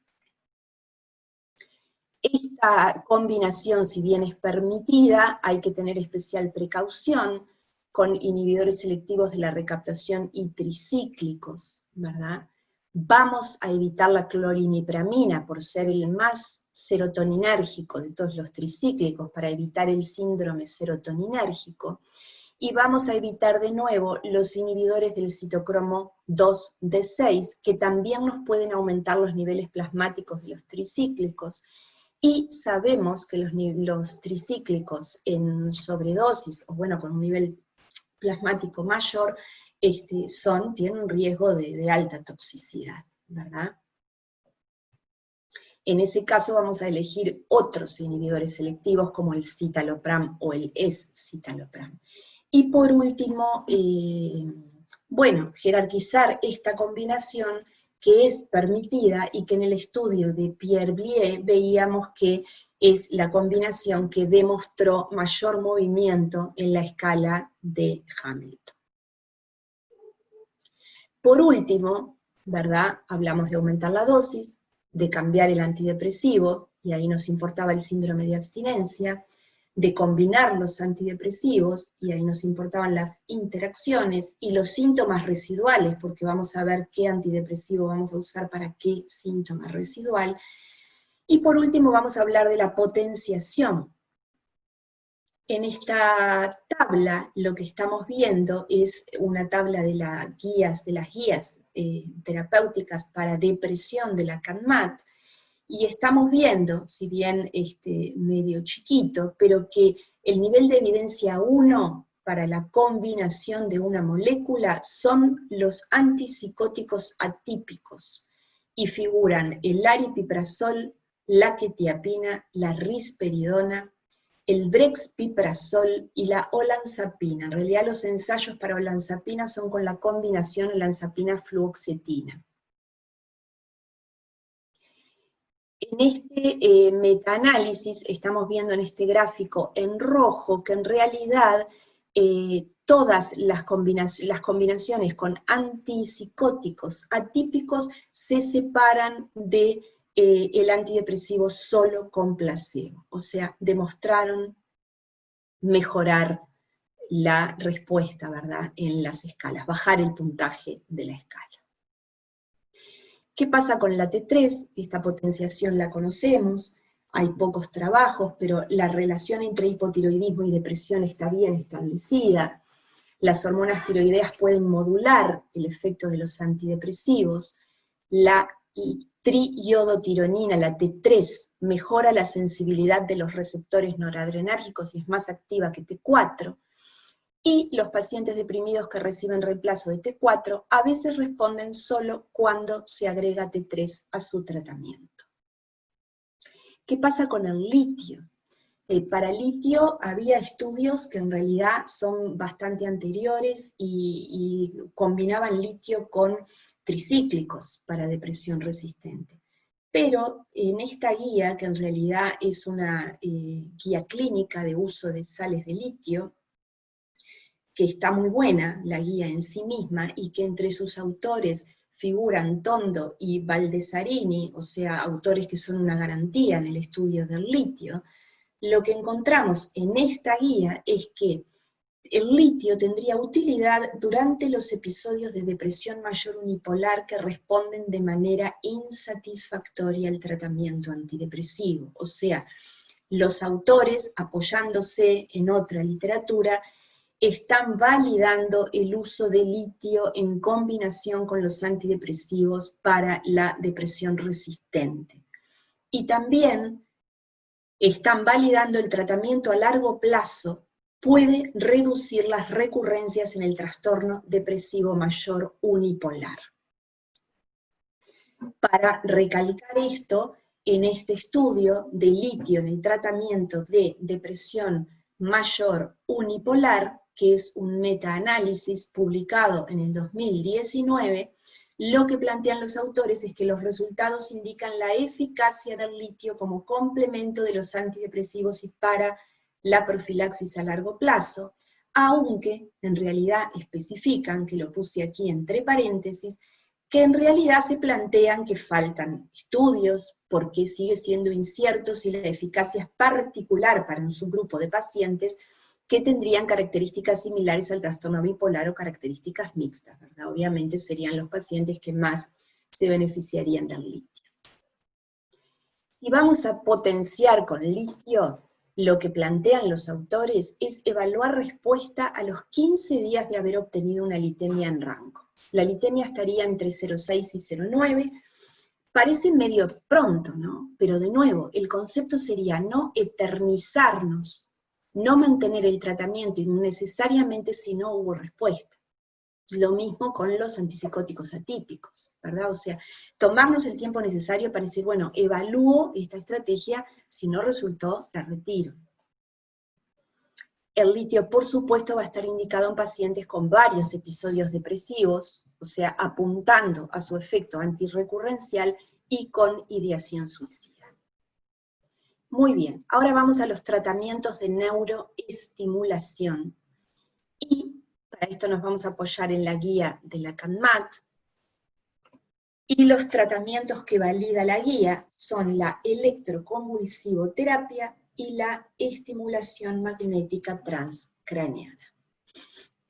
Speaker 2: Esta combinación, si bien es permitida, hay que tener especial precaución con inhibidores selectivos de la recaptación y tricíclicos, ¿verdad? Vamos a evitar la clorimipramina por ser el más serotoninérgico de todos los tricíclicos para evitar el síndrome serotoninérgico, y vamos a evitar de nuevo los inhibidores del citocromo 2D6, que también nos pueden aumentar los niveles plasmáticos de los tricíclicos, y sabemos que los tricíclicos en sobredosis, o bueno, con un nivel plasmático mayor, tienen un riesgo de alta toxicidad, ¿verdad? En ese caso vamos a elegir otros inhibidores selectivos como el citalopram o el escitalopram. Y por último, bueno, jerarquizar esta combinación que es permitida y que en el estudio de Pierre Blier veíamos que es la combinación que demostró mayor movimiento en la escala de Hamilton. Por último, ¿verdad? Hablamos de aumentar la dosis, de cambiar el antidepresivo, y ahí nos importaba el síndrome de abstinencia, de combinar los antidepresivos, y ahí nos importaban las interacciones y los síntomas residuales, porque vamos a ver qué antidepresivo vamos a usar para qué síntoma residual. Y por último vamos a hablar de la potenciación. En esta tabla lo que estamos viendo es una tabla de las guías terapéuticas para depresión de la CANMAT, y estamos viendo, si bien medio chiquito, pero que el nivel de evidencia 1 para la combinación de una molécula son los antipsicóticos atípicos, y figuran el aripiprazol, la quetiapina, la risperidona, el brexpiprazol y la olanzapina. En realidad los ensayos para olanzapina son con la combinación olanzapina-fluoxetina. En este metaanálisis estamos viendo en este gráfico en rojo que en realidad todas las combinaciones con antipsicóticos atípicos se separan de el antidepresivo solo con placebo, o sea, demostraron mejorar la respuesta, ¿verdad?, en las escalas, bajar el puntaje de la escala. ¿Qué pasa con la T3? Esta potenciación la conocemos, hay pocos trabajos, pero la relación entre hipotiroidismo y depresión está bien establecida. Las hormonas tiroideas pueden modular el efecto de los antidepresivos. La triiodotironina, la T3, mejora la sensibilidad de los receptores noradrenérgicos y es más activa que T4. Y los pacientes deprimidos que reciben reemplazo de T4 a veces responden solo cuando se agrega T3 a su tratamiento. ¿Qué pasa con el litio? Para litio había estudios que en realidad son bastante anteriores y combinaban litio con tricíclicos para depresión resistente. Pero en esta guía, que en realidad es una guía clínica de uso de sales de litio, que está muy buena la guía en sí misma, y que entre sus autores figuran Tondo y Baldesarini, o sea, autores que son una garantía en el estudio del litio, lo que encontramos en esta guía es que el litio tendría utilidad durante los episodios de depresión mayor unipolar que responden de manera insatisfactoria al tratamiento antidepresivo. O sea, los autores, apoyándose en otra literatura, están validando el uso de litio en combinación con los antidepresivos para la depresión resistente. Y también están validando el tratamiento a largo plazo puede reducir las recurrencias en el trastorno depresivo mayor unipolar. Para recalcar esto, en este estudio de litio en el tratamiento de depresión mayor unipolar, que es un metaanálisis publicado en el 2019, lo que plantean los autores es que los resultados indican la eficacia del litio como complemento de los antidepresivos y para la profilaxis a largo plazo, aunque en realidad especifican, que lo puse aquí entre paréntesis, que en realidad se plantean que faltan estudios, porque sigue siendo incierto si la eficacia es particular para un subgrupo de pacientes que tendrían características similares al trastorno bipolar o características mixtas, ¿verdad? Obviamente serían los pacientes que más se beneficiarían del litio. Si vamos a potenciar con litio, lo que plantean los autores es evaluar respuesta a los 15 días de haber obtenido una litemia en rango. La litemia estaría entre 0,6 y 0,9, parece medio pronto, ¿no? Pero de nuevo, el concepto sería no eternizarnos, no mantener el tratamiento innecesariamente si no hubo respuesta. Lo mismo con los antipsicóticos atípicos, ¿verdad? O sea, tomarnos el tiempo necesario para decir, bueno, evalúo esta estrategia, si no resultó, la retiro. El litio, por supuesto, va a estar indicado en pacientes con varios episodios depresivos, o sea, apuntando a su efecto antirrecurrencial y con ideación suicida. Muy bien, ahora vamos a los tratamientos de neuroestimulación. Y para esto nos vamos a apoyar en la guía de la CANMAT. Y los tratamientos que valida la guía son la electroconvulsivoterapia y la estimulación magnética transcraneana.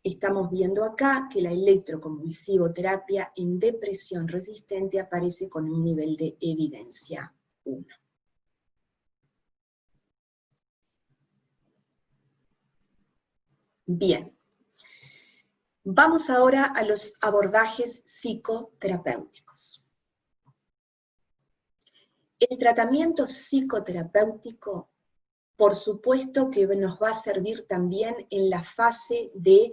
Speaker 2: Estamos viendo acá que la electroconvulsivoterapia en depresión resistente aparece con un nivel de evidencia 1. Bien, vamos ahora a los abordajes psicoterapéuticos. El tratamiento psicoterapéutico, por supuesto que nos va a servir también en la fase de,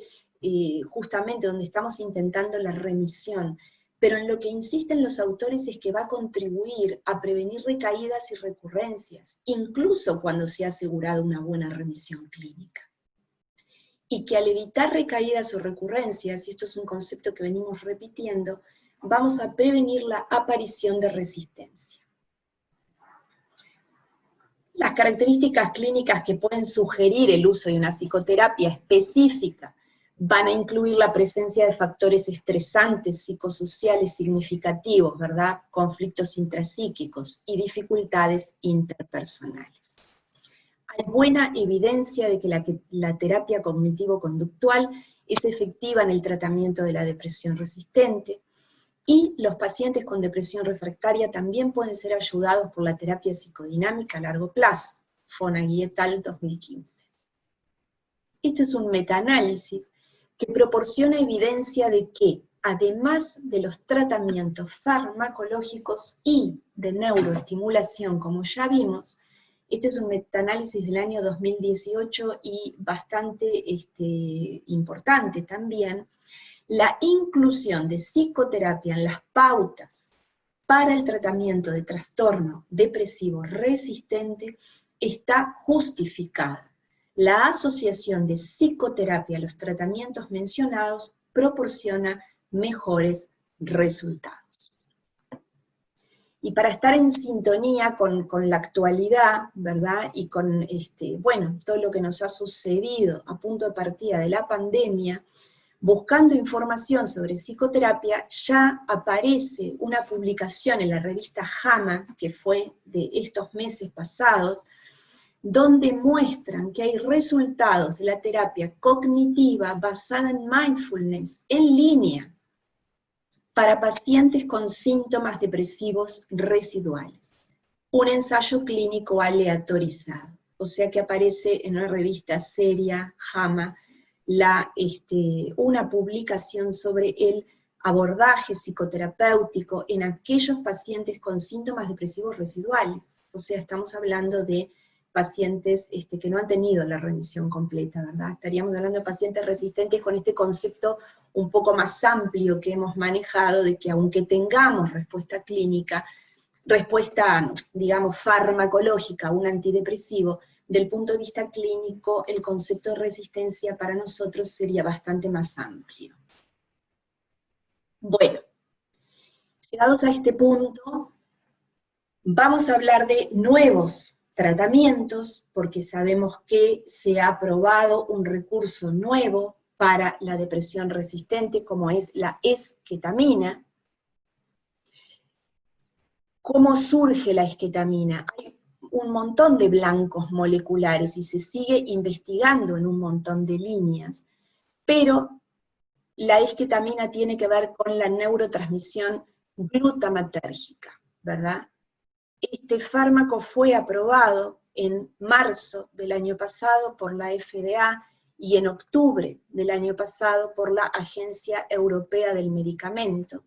Speaker 2: justamente donde estamos intentando la remisión, pero en lo que insisten los autores es que va a contribuir a prevenir recaídas y recurrencias, incluso cuando se ha asegurado una buena remisión clínica. Y que al evitar recaídas o recurrencias, y esto es un concepto que venimos repitiendo, vamos a prevenir la aparición de resistencia. Las características clínicas que pueden sugerir el uso de una psicoterapia específica van a incluir la presencia de factores estresantes psicosociales significativos, ¿verdad? Conflictos intrapsíquicos y dificultades interpersonales. Hay buena evidencia de que la terapia cognitivo-conductual es efectiva en el tratamiento de la depresión resistente, y los pacientes con depresión refractaria también pueden ser ayudados por la terapia psicodinámica a largo plazo, Fonagy et al. 2015. Este es un metaanálisis que proporciona evidencia de que, además de los tratamientos farmacológicos y de neuroestimulación, como ya vimos, este es un metaanálisis del año 2018 y bastante importante también, la inclusión de psicoterapia en las pautas para el tratamiento de trastorno depresivo resistente está justificada. La asociación de psicoterapia a los tratamientos mencionados proporciona mejores resultados. Y para estar en sintonía con la actualidad, ¿verdad? Y con, bueno, todo lo que nos ha sucedido a punto de partida de la pandemia, buscando información sobre psicoterapia, ya aparece una publicación en la revista JAMA, que fue de estos meses pasados, donde muestran que hay resultados de la terapia cognitiva basada en mindfulness en línea para pacientes con síntomas depresivos residuales. Un ensayo clínico aleatorizado, o sea que aparece en una revista seria, JAMA, una publicación sobre el abordaje psicoterapéutico en aquellos pacientes con síntomas depresivos residuales. O sea, estamos hablando de pacientes que no han tenido la remisión completa, ¿verdad? Estaríamos hablando de pacientes resistentes con este concepto un poco más amplio que hemos manejado, de que aunque tengamos respuesta clínica, respuesta, digamos, farmacológica, un antidepresivo, del punto de vista clínico, el concepto de resistencia para nosotros sería bastante más amplio. Bueno, Llegados a este punto, vamos a hablar de nuevos tratamientos, porque sabemos que se ha aprobado un recurso nuevo para la depresión resistente, como es la esketamina. ¿Cómo surge la esketamina? Hay un montón de blancos moleculares y se sigue investigando en un montón de líneas, pero la esketamina tiene que ver con la neurotransmisión glutamatérgica, ¿verdad? Este fármaco fue aprobado en marzo del año pasado por la FDA y en octubre del año pasado por la Agencia Europea del Medicamento.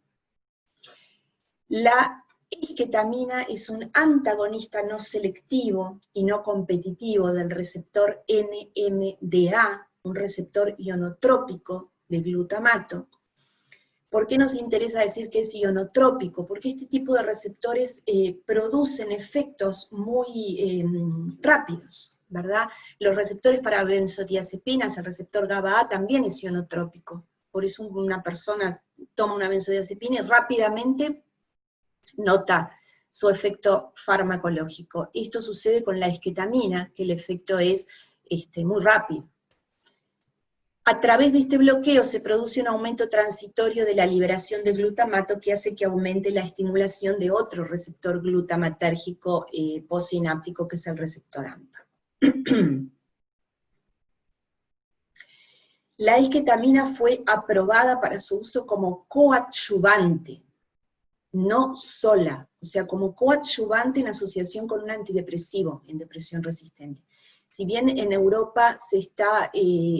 Speaker 2: La esketamina es un antagonista no selectivo y no competitivo del receptor NMDA, un receptor ionotrópico de glutamato. ¿Por qué nos interesa decir que es ionotrópico? Porque este tipo de receptores producen efectos muy rápidos, ¿verdad? Los receptores para benzodiazepinas, el receptor GABA-A también es ionotrópico. Por eso una persona toma una benzodiazepina y rápidamente nota su efecto farmacológico. Esto sucede con la esketamina, que el efecto es muy rápido. A través de este bloqueo se produce un aumento transitorio de la liberación de glutamato que hace que aumente la estimulación de otro receptor glutamatérgico postsináptico, que es el receptor AMPA. La esketamina fue aprobada para su uso como coadyuvante, no sola, o sea, como coadyuvante en asociación con un antidepresivo en depresión resistente. Si bien en Europa se está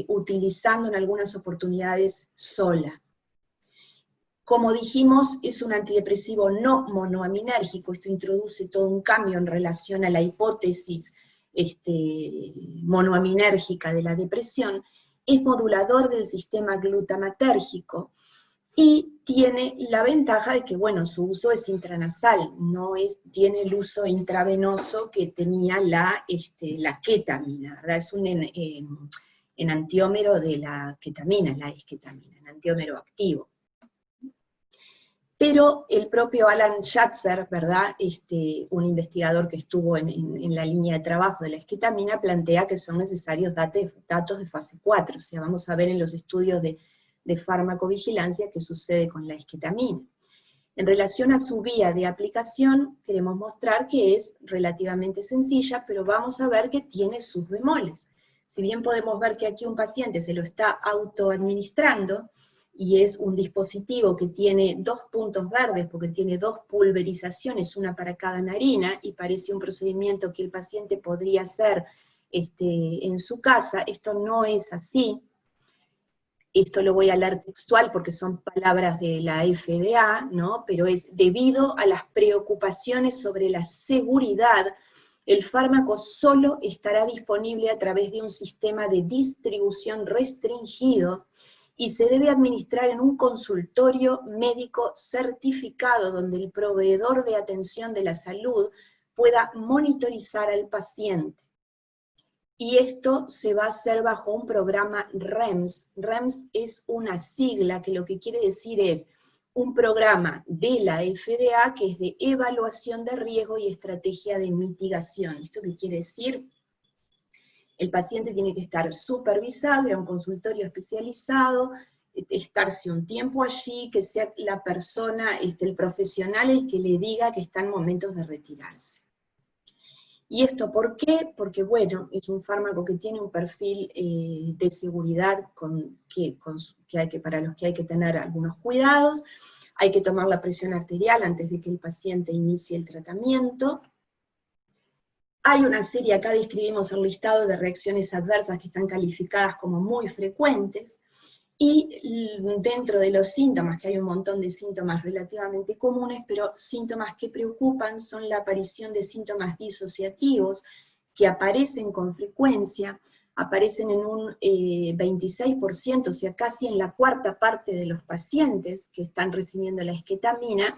Speaker 2: utilizando en algunas oportunidades sola. Como dijimos, es un antidepresivo no monoaminérgico, esto introduce todo un cambio en relación a la hipótesis monoaminérgica de la depresión, es modulador del sistema glutamatérgico, y tiene la ventaja de que, bueno, su uso es intranasal, tiene el uso intravenoso que tenía la ketamina, ¿verdad? Es un enantiómero de la ketamina, la esketamina, enantiómero activo. Pero el propio Alan Schatzberg, ¿verdad? Un investigador que estuvo en la línea de trabajo de la esketamina, plantea que son necesarios datos de fase 4, o sea, vamos a ver en los estudios de farmacovigilancia qué sucede con la esketamina. En relación a su vía de aplicación, queremos mostrar que es relativamente sencilla, pero vamos a ver que tiene sus bemoles. Si bien podemos ver que aquí un paciente se lo está autoadministrando, y es un dispositivo que tiene 2 puntos verdes, porque tiene 2 pulverizaciones, una para cada narina, y parece un procedimiento que el paciente podría hacer en su casa, esto no es así. Esto lo voy a leer textual porque son palabras de la FDA, ¿no? Pero es debido a las preocupaciones sobre la seguridad, el fármaco solo estará disponible a través de un sistema de distribución restringido y se debe administrar en un consultorio médico certificado donde el proveedor de atención de la salud pueda monitorizar al paciente. Y esto se va a hacer bajo un programa REMS. REMS es una sigla que lo que quiere decir es un programa de la FDA que es de evaluación de riesgo y estrategia de mitigación. ¿Esto qué quiere decir? El paciente tiene que estar supervisado, ir a un consultorio especializado, estarse un tiempo allí, que sea la persona, el profesional el que le diga que está en momentos de retirarse. ¿Y esto por qué? Porque, bueno, es un fármaco que tiene un perfil de seguridad para los que hay que tener algunos cuidados. Hay que tomar la presión arterial antes de que el paciente inicie el tratamiento. Hay una serie, acá describimos el listado de reacciones adversas que están calificadas como muy frecuentes, y dentro de los síntomas, que hay un montón de síntomas relativamente comunes, pero síntomas que preocupan son la aparición de síntomas disociativos, que aparecen con frecuencia, aparecen en un 26%, o sea, casi en la 1/4 parte de los pacientes que están recibiendo la esketamina,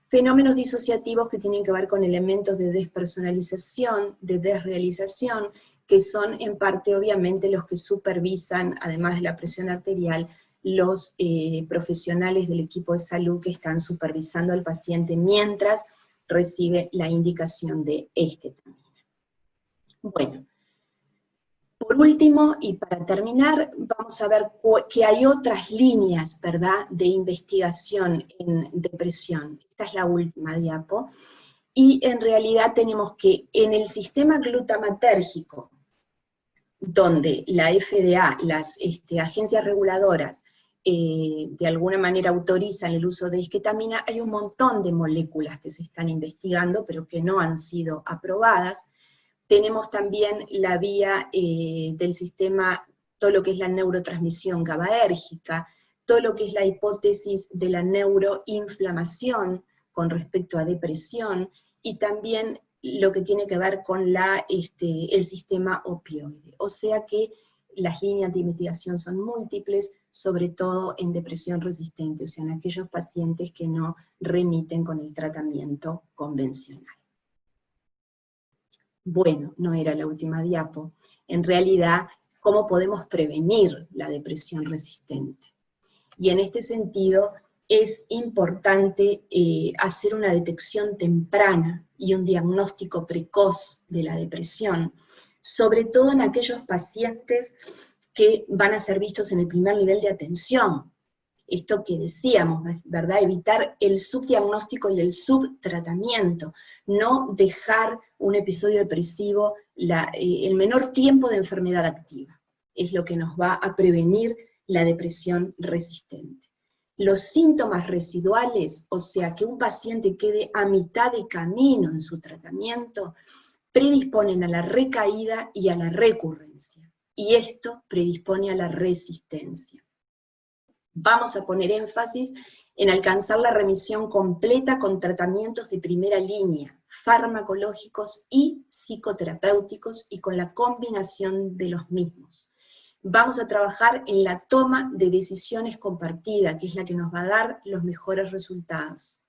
Speaker 2: fenómenos disociativos que tienen que ver con elementos de despersonalización, de desrealización, que son en parte obviamente los que supervisan, además de la presión arterial, los profesionales del equipo de salud que están supervisando al paciente mientras recibe la indicación de esketamina. Bueno, por último, y para terminar, vamos a ver que hay otras líneas, ¿verdad?, de investigación en depresión. Esta es la última diapo. Y en realidad tenemos que en el sistema glutamatérgico, donde la FDA, las agencias reguladoras, de alguna manera autorizan el uso de esketamina, hay un montón de moléculas que se están investigando, pero que no han sido aprobadas. Tenemos también la vía del sistema, todo lo que es la neurotransmisión GABAérgica, todo lo que es la hipótesis de la neuroinflamación con respecto a depresión, y también lo que tiene que ver con el sistema opioide. O sea que las líneas de investigación son múltiples, sobre todo en depresión resistente, o sea, en aquellos pacientes que no remiten con el tratamiento convencional. Bueno, no era la última diapo. En realidad, ¿cómo podemos prevenir la depresión resistente? Y en este sentido, es importante hacer una detección temprana y un diagnóstico precoz de la depresión, sobre todo en aquellos pacientes que van a ser vistos en el primer nivel de atención. Esto que decíamos, ¿verdad? Evitar el subdiagnóstico y el subtratamiento, no dejar un episodio depresivo el menor tiempo de enfermedad activa. Es lo que nos va a prevenir la depresión resistente. Los síntomas residuales, o sea, que un paciente quede a mitad de camino en su tratamiento, predisponen a la recaída y a la recurrencia, y esto predispone a la resistencia. Vamos a poner énfasis en alcanzar la remisión completa con tratamientos de primera línea, farmacológicos y psicoterapéuticos, y con la combinación de los mismos. Vamos a trabajar en la toma de decisiones compartida, que es la que nos va a dar los mejores resultados.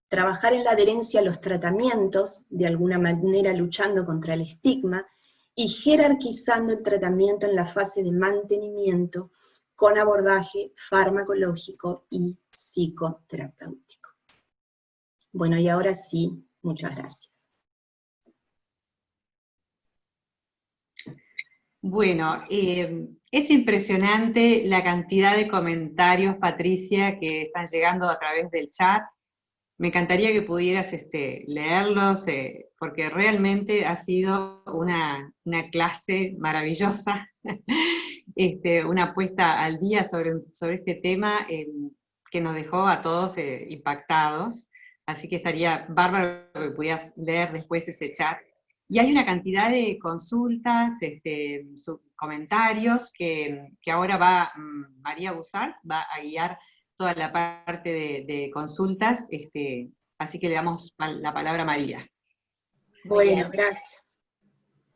Speaker 2: Trabajar en la adherencia a los tratamientos, de alguna manera luchando contra el estigma, y jerarquizando el tratamiento en la fase de mantenimiento, con abordaje farmacológico y psicoterapéutico. Bueno, y ahora sí, muchas gracias.
Speaker 1: Bueno, es impresionante la cantidad de comentarios, Patricia, que están llegando a través del chat. Me encantaría que pudieras leerlos, porque realmente ha sido una clase maravillosa, una puesta al día sobre este tema que nos dejó a todos impactados. Así que estaría bárbaro que pudieras leer después ese chat. Y hay una cantidad de consultas, comentarios, que ahora va María Busart, va a guiar toda la parte de consultas, así que le damos la palabra a María.
Speaker 2: Bueno, gracias.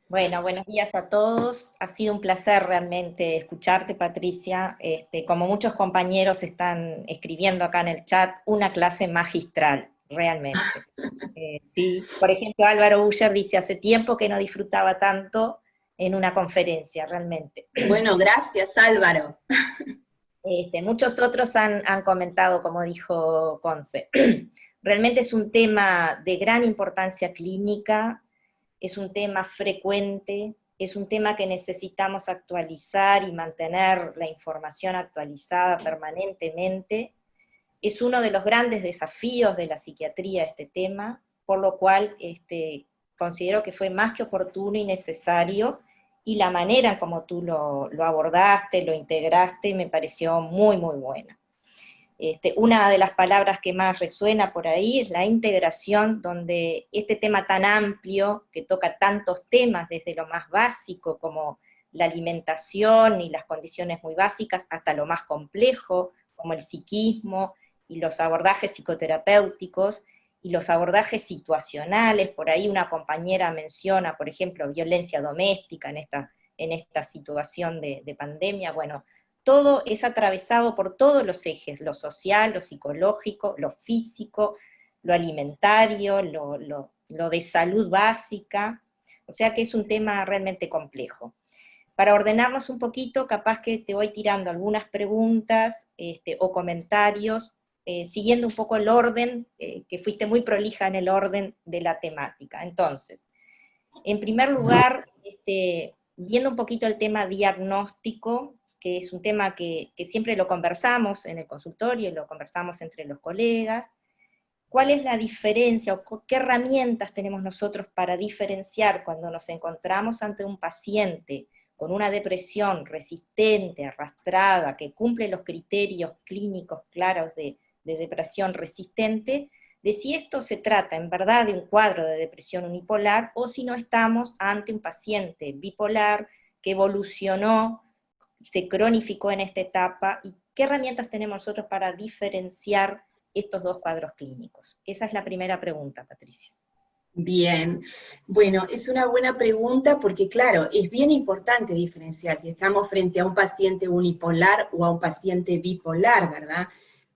Speaker 3: Bueno, buenos días a todos. Ha sido un placer realmente escucharte, Patricia. Como muchos compañeros están escribiendo acá en el chat, una clase magistral, realmente. Sí, por ejemplo, Álvaro Uller dice, hace tiempo que no disfrutaba tanto en una conferencia, realmente.
Speaker 2: Bueno, gracias, Álvaro.
Speaker 3: Muchos otros han comentado, como dijo Conce. Realmente es un tema de gran importancia clínica, es un tema frecuente, es un tema que necesitamos actualizar y mantener la información actualizada permanentemente. Es uno de los grandes desafíos de la psiquiatría este tema, por lo cual considero que fue más que oportuno y necesario, y la manera como tú lo abordaste, lo integraste, me pareció muy, muy buena. Una de las palabras que más resuena por ahí es la integración, donde este tema tan amplio, que toca tantos temas, desde lo más básico como la alimentación y las condiciones muy básicas, hasta lo más complejo, como el psiquismo y los abordajes psicoterapéuticos, y los abordajes situacionales. Por ahí una compañera menciona, por ejemplo, violencia doméstica en esta situación de pandemia. Bueno, todo es atravesado por todos los ejes, lo social, lo psicológico, lo físico, lo alimentario, lo de salud básica, o sea que es un tema realmente complejo. para ordenarnos un poquito, capaz que te voy tirando algunas preguntas o comentarios, siguiendo un poco el orden, que fuiste muy prolija en el orden de la temática. Entonces, en primer lugar, viendo un poquito el tema diagnóstico, que es un tema que siempre lo conversamos en el consultorio, lo conversamos entre los colegas. ¿Cuál es la diferencia o qué herramientas tenemos nosotros para diferenciar cuando nos encontramos ante un paciente con una depresión resistente, arrastrada, que cumple los criterios clínicos claros de depresión resistente, de si esto se trata en verdad de un cuadro de depresión unipolar o si no estamos ante un paciente bipolar que evolucionó, se cronificó en esta etapa, y qué herramientas tenemos nosotros para diferenciar estos dos cuadros clínicos. Esa es la primera pregunta, Patricia.
Speaker 2: Bien, bueno, es una buena pregunta porque claro, es bien importante diferenciar si estamos frente a un paciente unipolar o a un paciente bipolar, ¿verdad?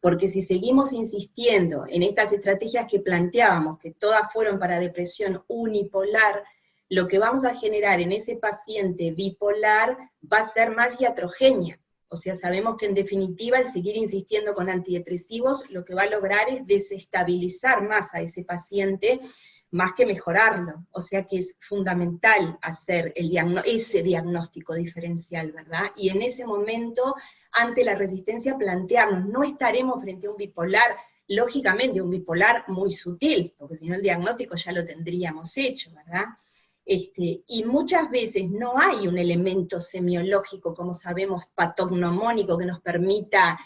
Speaker 2: Porque si seguimos insistiendo en estas estrategias que planteábamos, que todas fueron para depresión unipolar, lo que vamos a generar en ese paciente bipolar va a ser más iatrogenia. O sea, sabemos que en definitiva el seguir insistiendo con antidepresivos lo que va a lograr es desestabilizar más a ese paciente, más que mejorarlo. O sea que es fundamental hacer ese diagnóstico diferencial, ¿verdad? Y en ese momento, ante la resistencia, plantearnos, no estaremos frente a un bipolar, lógicamente un bipolar muy sutil, porque si no el diagnóstico ya lo tendríamos hecho, ¿verdad? Y muchas veces no hay un elemento semiológico, como sabemos, patognomónico, que nos permita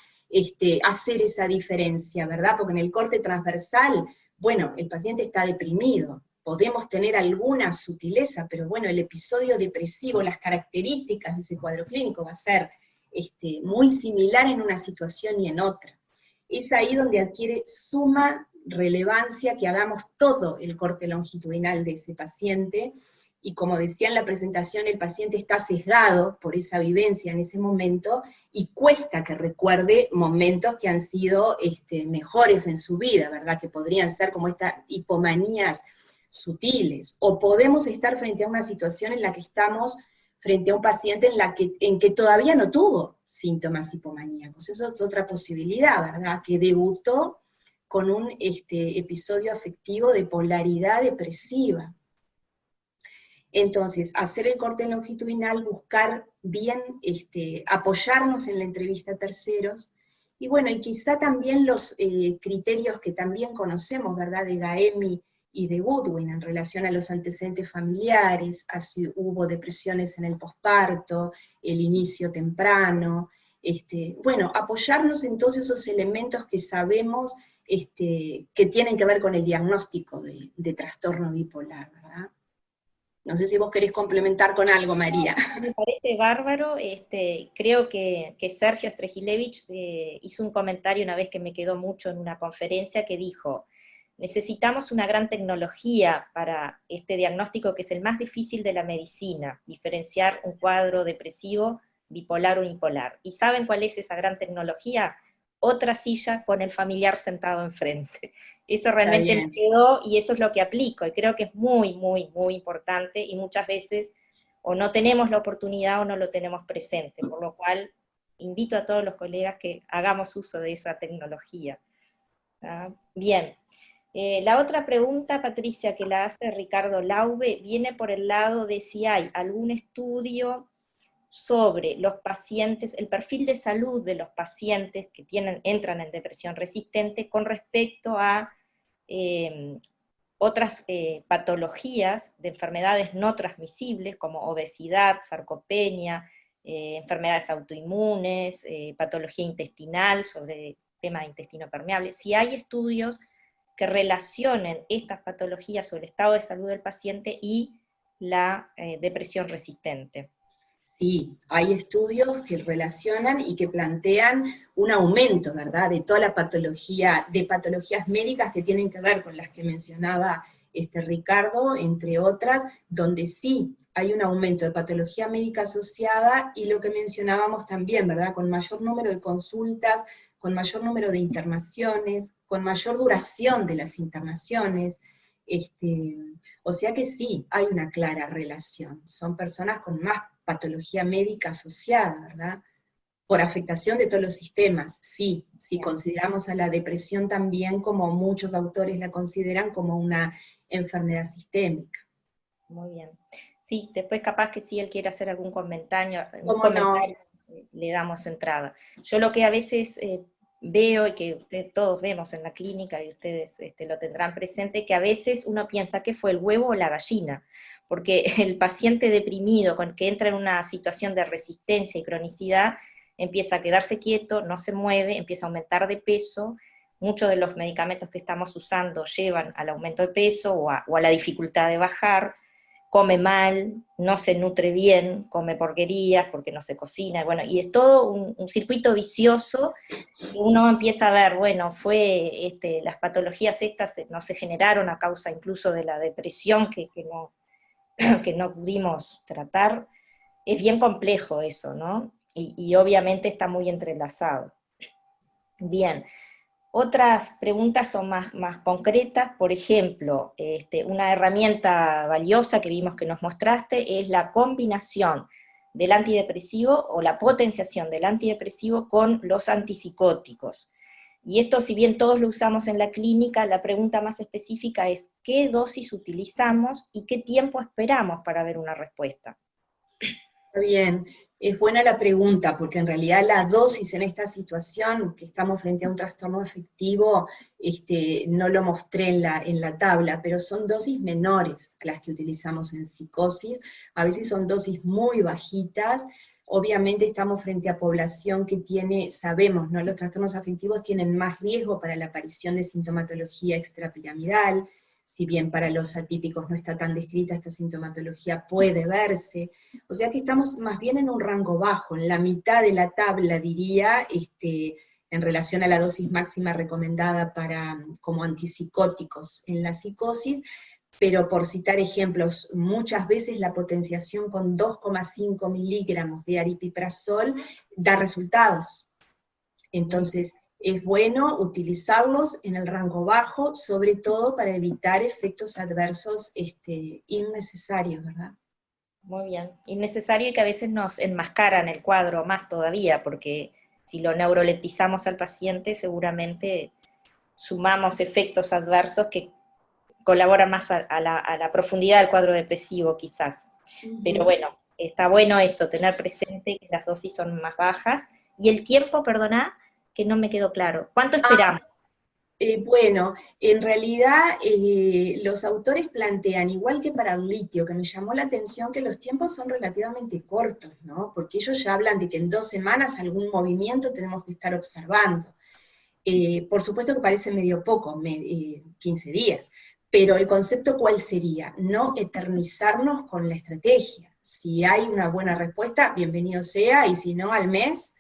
Speaker 2: hacer esa diferencia, ¿verdad? Porque en el corte transversal, bueno, el paciente está deprimido, podemos tener alguna sutileza, pero bueno, el episodio depresivo, las características de ese cuadro clínico va a ser muy similar en una situación y en otra. Es ahí donde adquiere suma relevancia que hagamos todo el corte longitudinal de ese paciente, y como decía en la presentación, el paciente está sesgado por esa vivencia en ese momento, y cuesta que recuerde momentos que han sido mejores en su vida, ¿verdad? Que podrían ser como estas hipomanías sutiles, o podemos estar frente a una situación en la que estamos frente a un paciente en que todavía no tuvo síntomas hipomaníacos. Eso es otra posibilidad, ¿verdad? Que debutó con un episodio afectivo de polaridad depresiva. Entonces, hacer el corte longitudinal, buscar bien, apoyarnos en la entrevista a terceros, y bueno, y quizá también los criterios que también conocemos, ¿verdad?, de Gaemi y de Goodwin en relación a los antecedentes familiares, si hubo depresiones en el posparto, el inicio temprano, bueno, apoyarnos en todos esos elementos que sabemos que tienen que ver con el diagnóstico de trastorno bipolar, ¿verdad? No sé si vos querés complementar con algo, María.
Speaker 3: Me parece bárbaro. Creo que Sergio Strejilevich hizo un comentario una vez que me quedó mucho en una conferencia, que dijo: necesitamos una gran tecnología para este diagnóstico, que es el más difícil de la medicina, diferenciar un cuadro depresivo, bipolar o unipolar. ¿Y saben cuál es esa gran tecnología? Otra silla con el familiar sentado enfrente. Eso realmente me quedó, y eso es lo que aplico, y creo que es muy, muy, muy importante, y muchas veces o no tenemos la oportunidad o no lo tenemos presente, por lo cual invito a todos los colegas que hagamos uso de esa tecnología. Bien. La otra pregunta, Patricia, que la hace Ricardo Laube, viene por el lado de si hay algún estudio sobre los pacientes, el perfil de salud de los pacientes que entran en depresión resistente con respecto a otras patologías de enfermedades no transmisibles, como obesidad, sarcopenia, enfermedades autoinmunes, patología intestinal, sobre el tema de intestino permeable. Si hay estudios que relacionen estas patologías sobre el estado de salud del paciente y la depresión resistente.
Speaker 2: Sí, hay estudios que relacionan y que plantean un aumento, ¿verdad?, de toda la patología, de patologías médicas que tienen que ver con las que mencionaba Ricardo, entre otras, donde sí hay un aumento de patología médica asociada, y lo que mencionábamos también, ¿verdad?, con mayor número de consultas, con mayor número de internaciones, con mayor duración de las internaciones, O sea que sí, hay una clara relación. Son personas con más patología médica asociada, ¿verdad? Por afectación de todos los sistemas, sí. Si consideramos a la depresión también, como muchos autores la consideran, como una enfermedad sistémica.
Speaker 3: Muy bien. Sí, después capaz que si él quiere hacer algún comentario,
Speaker 2: ¿Cómo no?
Speaker 3: le damos entrada. Yo lo que a veces veo, y que todos vemos en la clínica, y ustedes lo tendrán presente, que a veces uno piensa que fue el huevo o la gallina, porque el paciente deprimido, con que entra en una situación de resistencia y cronicidad, empieza a quedarse quieto, no se mueve, empieza a aumentar de peso. Muchos de los medicamentos que estamos usando llevan al aumento de peso o a la dificultad de bajar, come mal, no se nutre bien, come porquerías porque no se cocina, bueno, y es todo un circuito vicioso, que uno empieza a ver, bueno, las patologías estas no se generaron a causa incluso de la depresión no, que no pudimos tratar. Es bien complejo eso, ¿no? Y obviamente está muy entrelazado. Bien. Otras preguntas son más concretas, por ejemplo, una herramienta valiosa que vimos que nos mostraste es la combinación del antidepresivo o la potenciación del antidepresivo con los antipsicóticos. Y esto, si bien todos lo usamos en la clínica, la pregunta más específica es ¿qué dosis utilizamos y qué tiempo esperamos para ver una respuesta?
Speaker 2: Está bien, es buena la pregunta, porque en realidad la dosis en esta situación, que estamos frente a un trastorno afectivo, no lo mostré en la tabla, pero son dosis menores a las que utilizamos en psicosis, a veces son dosis muy bajitas. Obviamente estamos frente a población que sabemos, ¿no? Los trastornos afectivos tienen más riesgo para la aparición de sintomatología extrapiramidal. Si bien para los atípicos no está tan descrita, esta sintomatología puede verse. O sea que estamos más bien en un rango bajo, en la mitad de la tabla, diría, en relación a la dosis máxima recomendada como antipsicóticos en la psicosis, pero por citar ejemplos, muchas veces la potenciación con 2,5 miligramos de aripiprazol da resultados. Entonces, es bueno utilizarlos en el rango bajo, sobre todo para evitar efectos adversos innecesarios, ¿verdad?
Speaker 3: Muy bien. Innecesario y que a veces nos enmascaran el cuadro más todavía, porque si lo neuroleptizamos al paciente, seguramente sumamos efectos adversos que colaboran más a la profundidad del cuadro depresivo, quizás. Pero bueno, está bueno eso, tener presente que las dosis son más bajas. Y el tiempo, perdona, que no me quedó claro. ¿Cuánto esperamos?
Speaker 2: Bueno, en realidad los autores plantean, igual que para el litio, que me llamó la atención que los tiempos son relativamente cortos, ¿no? Porque ellos ya hablan de que en 2 semanas algún movimiento tenemos que estar observando. Por supuesto que parece medio poco, 15 días, pero el concepto ¿cuál sería? No eternizarnos con la estrategia. Si hay una buena respuesta, bienvenido sea, y si no, al mes,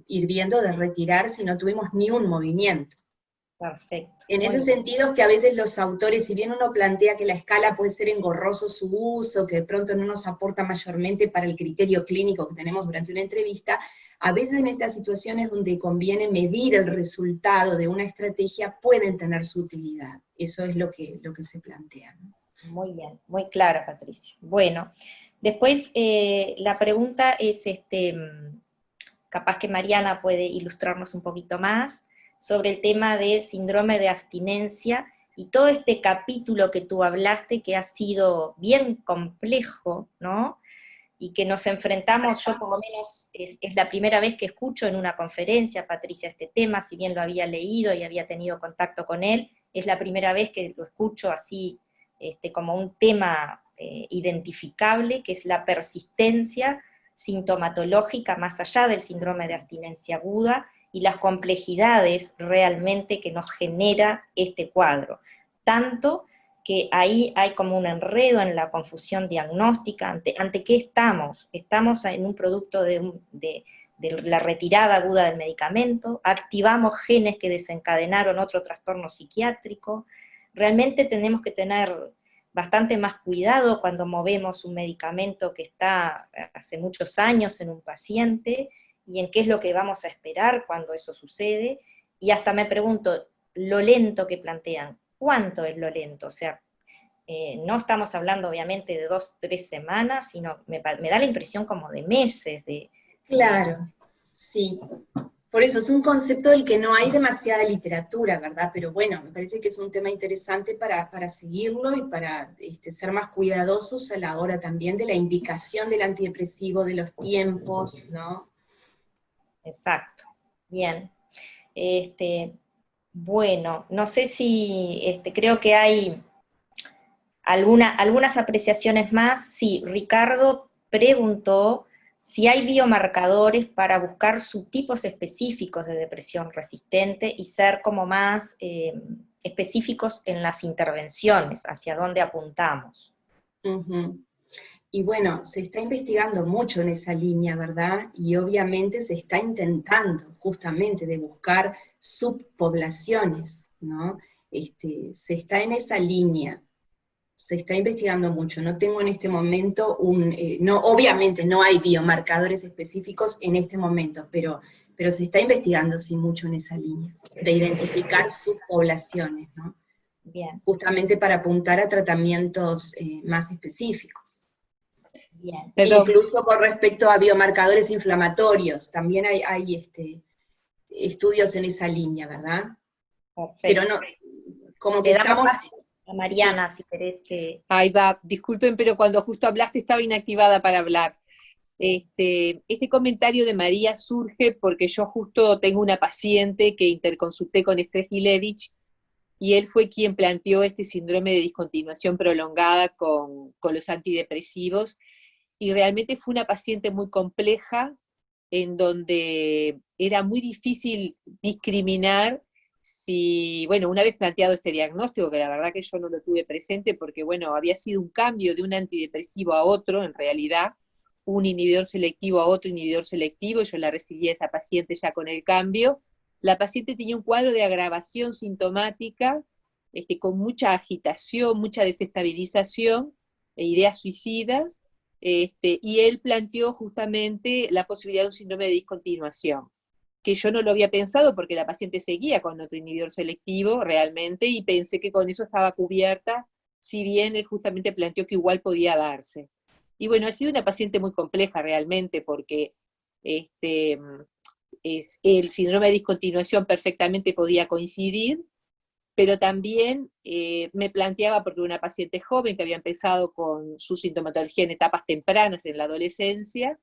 Speaker 2: ir viendo de retirar si no tuvimos ni un movimiento.
Speaker 3: Perfecto.
Speaker 2: En ese sentido es que a veces los autores, si bien uno plantea que la escala puede ser engorroso su uso, que de pronto no nos aporta mayormente para el criterio clínico que tenemos durante una entrevista, a veces en estas situaciones donde conviene medir el resultado de una estrategia pueden tener su utilidad. Eso es lo que se plantea, ¿no?
Speaker 3: Muy bien, muy clara, Patricia. Bueno, después la pregunta es, capaz que Mariana puede ilustrarnos un poquito más, sobre el tema del síndrome de abstinencia, y todo este capítulo que tú hablaste, que ha sido bien complejo, ¿no? Y que nos enfrentamos, yo por lo menos, es la primera vez que escucho en una conferencia, Patricia, este tema, si bien lo había leído y había tenido contacto con él, es la primera vez que lo escucho así, como un tema identificable, que es la persistencia sintomatológica más allá del síndrome de abstinencia aguda, y las complejidades realmente que nos genera este cuadro. Tanto que ahí hay como un enredo en la confusión diagnóstica, ante qué estamos. Estamos en un producto de la retirada aguda del medicamento, activamos genes que desencadenaron otro trastorno psiquiátrico. Realmente tenemos que tener bastante más cuidado cuando movemos un medicamento que está hace muchos años en un paciente, y en qué es lo que vamos a esperar cuando eso sucede, y hasta me pregunto, lo lento que plantean, ¿cuánto es lo lento? O sea, no estamos hablando obviamente de 2, 3 semanas, sino me da la impresión como de meses.
Speaker 2: Claro, sí. Por eso es un concepto del que no hay demasiada literatura, ¿verdad? Pero bueno, me parece que es un tema interesante para seguirlo y para ser más cuidadosos a la hora también de la indicación del antidepresivo, de los tiempos, ¿no?
Speaker 3: Exacto, bien. Bueno, no sé si, creo que hay algunas apreciaciones más. Sí, Ricardo preguntó si hay biomarcadores para buscar subtipos específicos de depresión resistente y ser como más específicos en las intervenciones, hacia dónde apuntamos.
Speaker 2: Uh-huh. Y bueno, se está investigando mucho en esa línea, ¿verdad? Y obviamente se está intentando justamente de buscar subpoblaciones, ¿no? Se está en esa línea. Se está investigando mucho, no tengo en este momento no, obviamente no hay biomarcadores específicos en este momento, pero se está investigando sí mucho en esa línea, de identificar subpoblaciones, ¿no?
Speaker 3: Bien.
Speaker 2: Justamente para apuntar a tratamientos más específicos.
Speaker 3: Bien.
Speaker 2: Incluso con respecto a biomarcadores inflamatorios, también hay estudios en esa línea, ¿verdad?
Speaker 3: Perfecto.
Speaker 2: Pero no, como que estamos...
Speaker 3: A Mariana, si querés que...
Speaker 4: Ahí va, disculpen, pero cuando justo hablaste estaba inactivada para hablar. Este comentario de María surge porque yo justo tengo una paciente que interconsulté con Estrés Gilevich, y él fue quien planteó este síndrome de discontinuación prolongada con los antidepresivos, y realmente fue una paciente muy compleja, en donde era muy difícil discriminar si, bueno, una vez planteado este diagnóstico, que la verdad que yo no lo tuve presente porque, bueno, había sido un cambio de un antidepresivo a otro, en realidad, un inhibidor selectivo a otro inhibidor selectivo, yo la recibí a esa paciente ya con el cambio. La paciente tenía un cuadro de agravación sintomática, con mucha agitación, mucha desestabilización, e ideas suicidas, y él planteó justamente la posibilidad de un síndrome de discontinuación, que yo no lo había pensado porque la paciente seguía con otro inhibidor selectivo realmente, y pensé que con eso estaba cubierta, si bien él justamente planteó que igual podía darse. Y bueno, ha sido una paciente muy compleja realmente, porque el síndrome de discontinuación perfectamente podía coincidir, pero también me planteaba, porque una paciente joven que había empezado con su sintomatología en etapas tempranas en la adolescencia,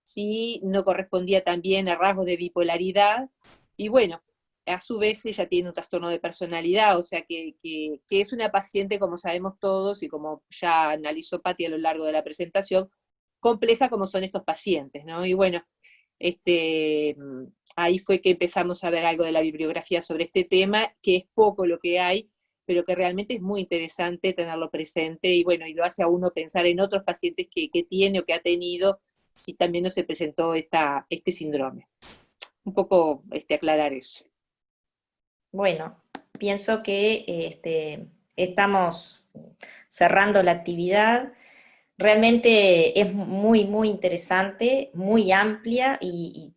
Speaker 4: si no correspondía también a rasgos de bipolaridad, y bueno, a su vez ella tiene un trastorno de personalidad, o sea que es una paciente, como sabemos todos, y como ya analizó Patti a lo largo de la presentación, compleja como son estos pacientes, ¿no? Y bueno, ahí fue que empezamos a ver algo de la bibliografía sobre este tema, que es poco lo que hay, pero que realmente es muy interesante tenerlo presente, y bueno, y lo hace a uno pensar en otros pacientes que tiene o que ha tenido, si también no se presentó este síndrome. Un poco aclarar eso.
Speaker 3: Bueno, pienso que estamos cerrando la actividad. Realmente es muy, muy interesante, muy amplia, y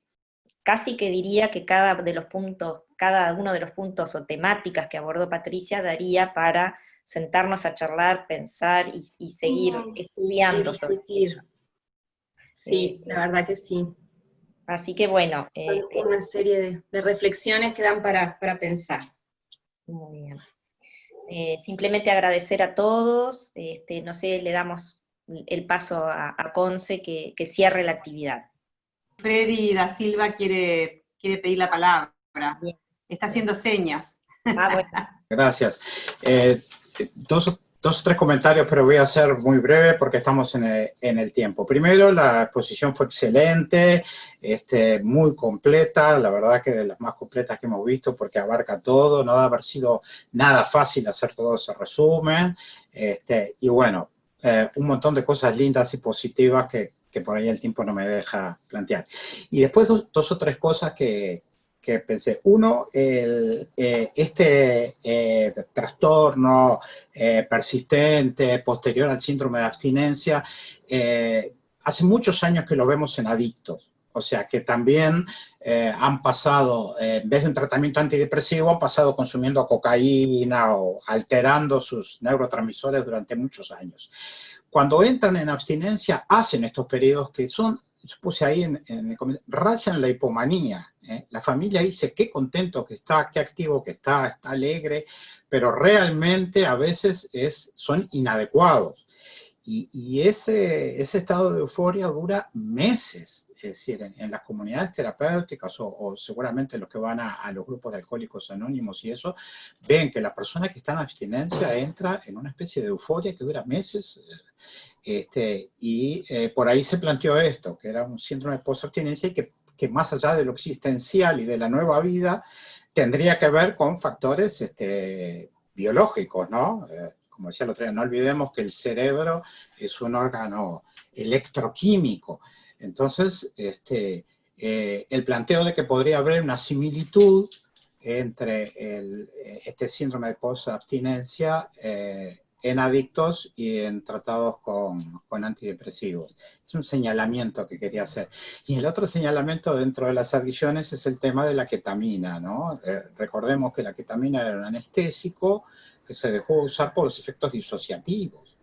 Speaker 3: casi que diría que cada uno de los puntos o temáticas que abordó Patricia daría para sentarnos a charlar, pensar y seguir estudiando sobre
Speaker 2: discutir. Sí, la verdad que sí.
Speaker 3: Así que bueno.
Speaker 2: Son una serie de reflexiones que dan para pensar.
Speaker 3: Muy bien. Simplemente agradecer a todos, no sé, le damos el paso a Conce que cierre la actividad.
Speaker 1: Freddy da Silva quiere pedir la palabra. Bien. Está haciendo señas.
Speaker 3: Bueno.
Speaker 5: Gracias. Dos o tres comentarios, pero voy a ser muy breve porque estamos en el tiempo. Primero, la exposición fue excelente, muy completa, la verdad que de las más completas que hemos visto, porque abarca todo, no debe haber sido nada fácil hacer todo ese resumen, y bueno, un montón de cosas lindas y positivas que por ahí el tiempo no me deja plantear. Y después dos o tres cosas que pensé. Uno, trastorno persistente, posterior al síndrome de abstinencia, hace muchos años que lo vemos en adictos. O sea, que también han pasado, en vez de un tratamiento antidepresivo, han pasado consumiendo cocaína o alterando sus neurotransmisores durante muchos años. Cuando entran en abstinencia, hacen estos periodos que son, yo puse ahí en el comentario, rayan la hipomanía. La familia dice qué contento que está, qué activo que está alegre, pero realmente a veces son inadecuados. Y ese estado de euforia dura meses, es decir, en las comunidades terapéuticas o seguramente los que van a los grupos de alcohólicos anónimos y eso, ven que la persona que está en abstinencia entra en una especie de euforia que dura meses, por ahí se planteó esto, que era un síndrome de post-abstinencia y que más allá de lo existencial y de la nueva vida, tendría que ver con factores biológicos, ¿no? Como decía el otro día, no olvidemos que el cerebro es un órgano electroquímico. Entonces, el planteo de que podría haber una similitud entre este síndrome de post-abstinencia en adictos y en tratados con antidepresivos. Es un señalamiento que quería hacer. Y el otro señalamiento dentro de las adicciones es el tema de la ketamina, ¿no? Recordemos que la ketamina era un anestésico que se dejó de usar por los efectos disociativos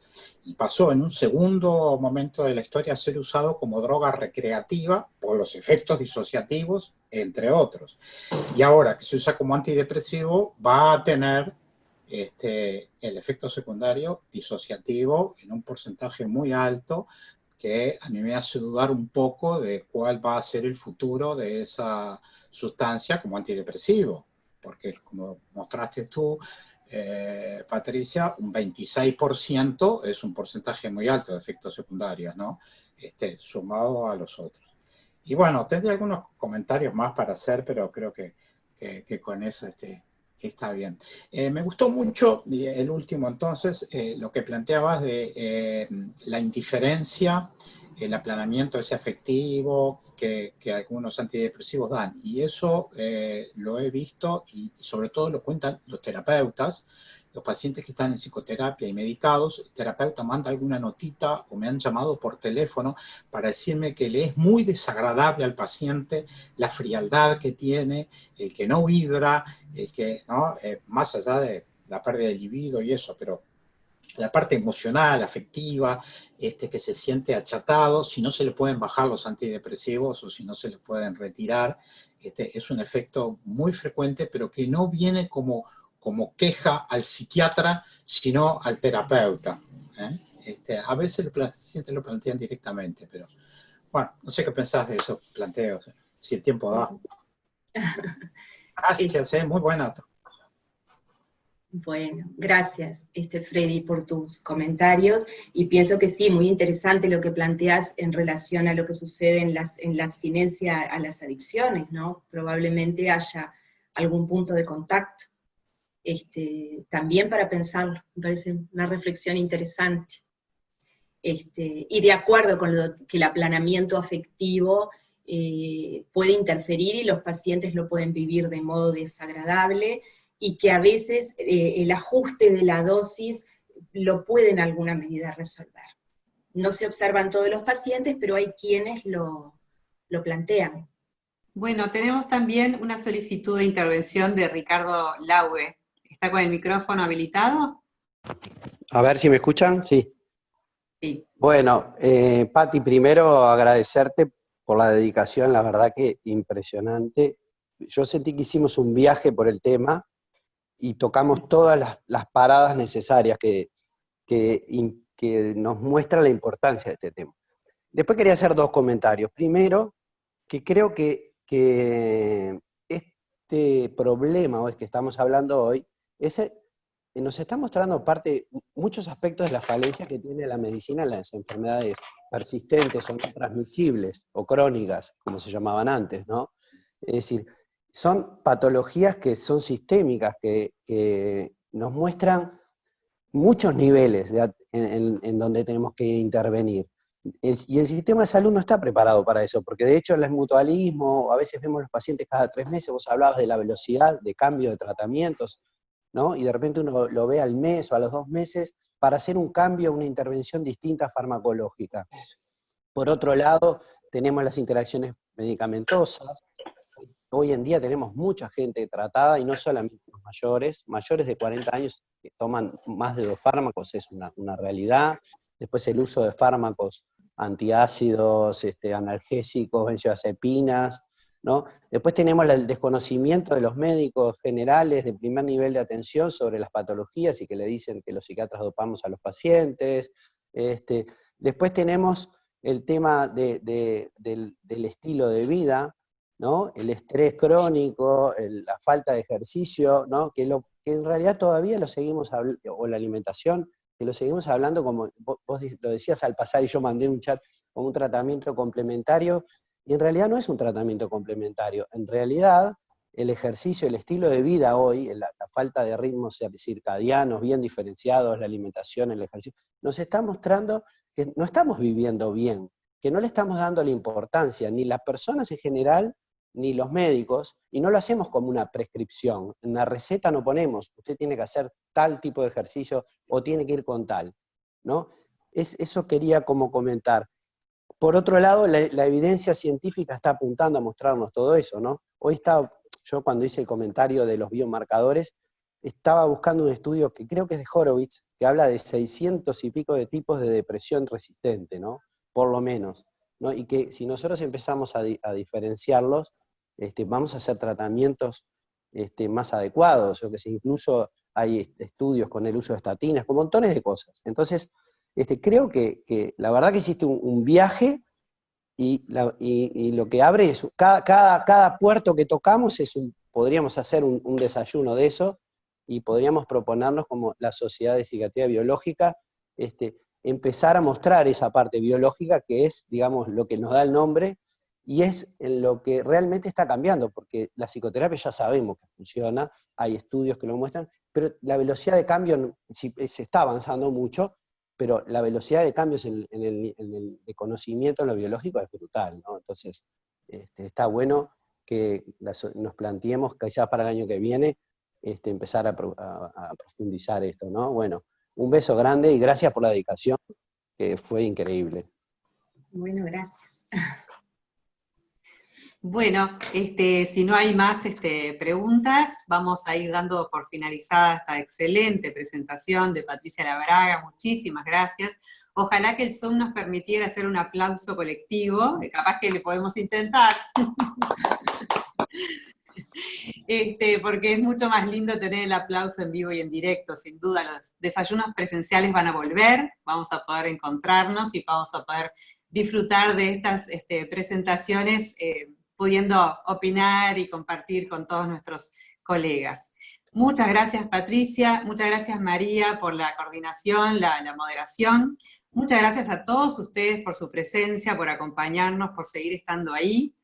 Speaker 5: y pasó en un segundo momento de la historia a ser usado como droga recreativa por los efectos disociativos, entre otros. Y ahora que se usa como antidepresivo, va a tener el efecto secundario disociativo en un porcentaje muy alto, que a mí me hace dudar un poco de cuál va a ser el futuro de esa sustancia como antidepresivo, porque como mostraste tú, Patricia, un 26% es un porcentaje muy alto de efectos secundarios, ¿no? Sumado a los otros. Y bueno, tendría algunos comentarios más para hacer, pero creo que con eso está bien. Me gustó mucho el último, entonces, lo que planteabas de la indiferencia, el aplanamiento ese afectivo que algunos antidepresivos dan. Y eso lo he visto y sobre todo lo cuentan los terapeutas, los pacientes que están en psicoterapia y medicados. El terapeuta manda alguna notita o me han llamado por teléfono para decirme que le es muy desagradable al paciente la frialdad que tiene, el que no vibra, el que, ¿no? Más allá de la pérdida de libido y eso, pero la parte emocional, afectiva, que se siente achatado, si no se le pueden bajar los antidepresivos o si no se le pueden retirar, es un efecto muy frecuente, pero que no viene como queja al psiquiatra, sino al terapeuta. A veces el paciente lo plantean directamente, pero bueno, no sé qué pensás de esos planteos, si el tiempo da. Gracias, muy buena.
Speaker 2: Bueno, gracias, Freddy, por tus comentarios, y pienso que sí, muy interesante lo que planteas en relación a lo que sucede en la abstinencia a las adicciones, ¿no? Probablemente haya algún punto de contacto, también para pensarlo, me parece una reflexión interesante. Y de acuerdo con lo que el aplanamiento afectivo puede interferir y los pacientes lo pueden vivir de modo desagradable, y que a veces el ajuste de la dosis lo puede en alguna medida resolver. No se observan todos los pacientes, pero hay quienes lo plantean.
Speaker 1: Bueno, tenemos también una solicitud de intervención de Ricardo Laue. ¿Está con el micrófono habilitado?
Speaker 6: A ver si me escuchan, sí.
Speaker 1: Sí.
Speaker 6: Bueno, Pati, primero agradecerte por la dedicación, la verdad que impresionante. Yo sentí que hicimos un viaje por el tema y tocamos todas las paradas necesarias que nos muestran la importancia de este tema. Después quería hacer dos comentarios. Primero, que creo que este problema o es que estamos hablando hoy, nos está mostrando muchos aspectos de la falencia que tiene la medicina en las enfermedades persistentes o no transmisibles o crónicas, como se llamaban antes, ¿no? Es decir, son patologías que son sistémicas, que nos muestran muchos niveles en donde tenemos que intervenir. Y el sistema de salud no está preparado para eso, porque de hecho el mutualismo, a veces vemos los pacientes cada 3 meses, vos hablabas de la velocidad de cambio de tratamientos, ¿no? Y de repente uno lo ve al mes o a los 2 meses para hacer un cambio, una intervención distinta farmacológica. Por otro lado, tenemos las interacciones medicamentosas. Hoy en día tenemos mucha gente tratada, y no solamente los mayores de 40 años que toman más de 2 fármacos, es una realidad. Después el uso de fármacos antiácidos, analgésicos, benzodiazepinas, ¿no? Después tenemos el desconocimiento de los médicos generales de primer nivel de atención sobre las patologías y que le dicen que los psiquiatras dopamos a los pacientes. Después tenemos el tema del estilo de vida, ¿no? El estrés crónico, la falta de ejercicio, ¿no? Que en realidad todavía lo seguimos hablando, o la alimentación, que lo seguimos hablando como, vos lo decías al pasar y yo mandé un chat, como un tratamiento complementario, y en realidad no es un tratamiento complementario. En realidad, el ejercicio, el estilo de vida hoy, la falta de ritmos circadianos bien diferenciados, la alimentación, el ejercicio, nos está mostrando que no estamos viviendo bien, que no le estamos dando la importancia, ni las personas en general, ni los médicos, y no lo hacemos como una prescripción. En la receta no ponemos, usted tiene que hacer tal tipo de ejercicio, o tiene que ir con tal, ¿no? Eso quería como comentar. Por otro lado, la evidencia científica está apuntando a mostrarnos todo eso, ¿no? Hoy yo cuando hice el comentario de los biomarcadores, estaba buscando un estudio que creo que es de Horowitz, que habla de 600 y pico de tipos de depresión resistente, ¿no? Por lo menos, ¿no? Y que si nosotros empezamos a diferenciarlos, vamos a hacer tratamientos más adecuados, o que incluso hay estudios con el uso de estatinas, con montones de cosas. Entonces, creo que la verdad que hiciste un viaje, y lo que abre es, cada puerto que tocamos podríamos hacer un desayuno de eso, y podríamos proponernos como la Sociedad de Psiquiatría Biológica, empezar a mostrar esa parte biológica que es, digamos, lo que nos da el nombre, y es en lo que realmente está cambiando, porque la psicoterapia ya sabemos que funciona, hay estudios que lo muestran, pero la velocidad de cambio se está avanzando mucho, pero la velocidad de cambios en el de conocimiento en lo biológico es brutal, ¿no? Entonces, está bueno que nos planteemos, quizás para el año que viene, empezar a profundizar esto, ¿no? Bueno, un beso grande y gracias por la dedicación, que fue increíble.
Speaker 2: Bueno, gracias.
Speaker 1: Bueno, si no hay más preguntas, vamos a ir dando por finalizada esta excelente presentación de Patricia Labraga. Muchísimas gracias. Ojalá que el Zoom nos permitiera hacer un aplauso colectivo, capaz que le podemos intentar. Porque es mucho más lindo tener el aplauso en vivo y en directo, sin duda. Los desayunos presenciales van a volver, vamos a poder encontrarnos y vamos a poder disfrutar de estas presentaciones, pudiendo opinar y compartir con todos nuestros colegas. Muchas gracias, Patricia, muchas gracias, María, por la coordinación, la moderación. Muchas gracias a todos ustedes por su presencia, por acompañarnos, por seguir estando ahí.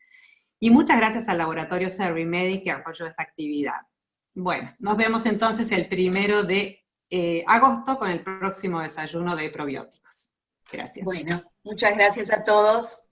Speaker 1: Y muchas gracias al Laboratorio Servimedic que apoyó esta actividad. Bueno, nos vemos entonces el 1 de agosto con el próximo desayuno de probióticos. Gracias.
Speaker 2: Bueno, muchas gracias a todos.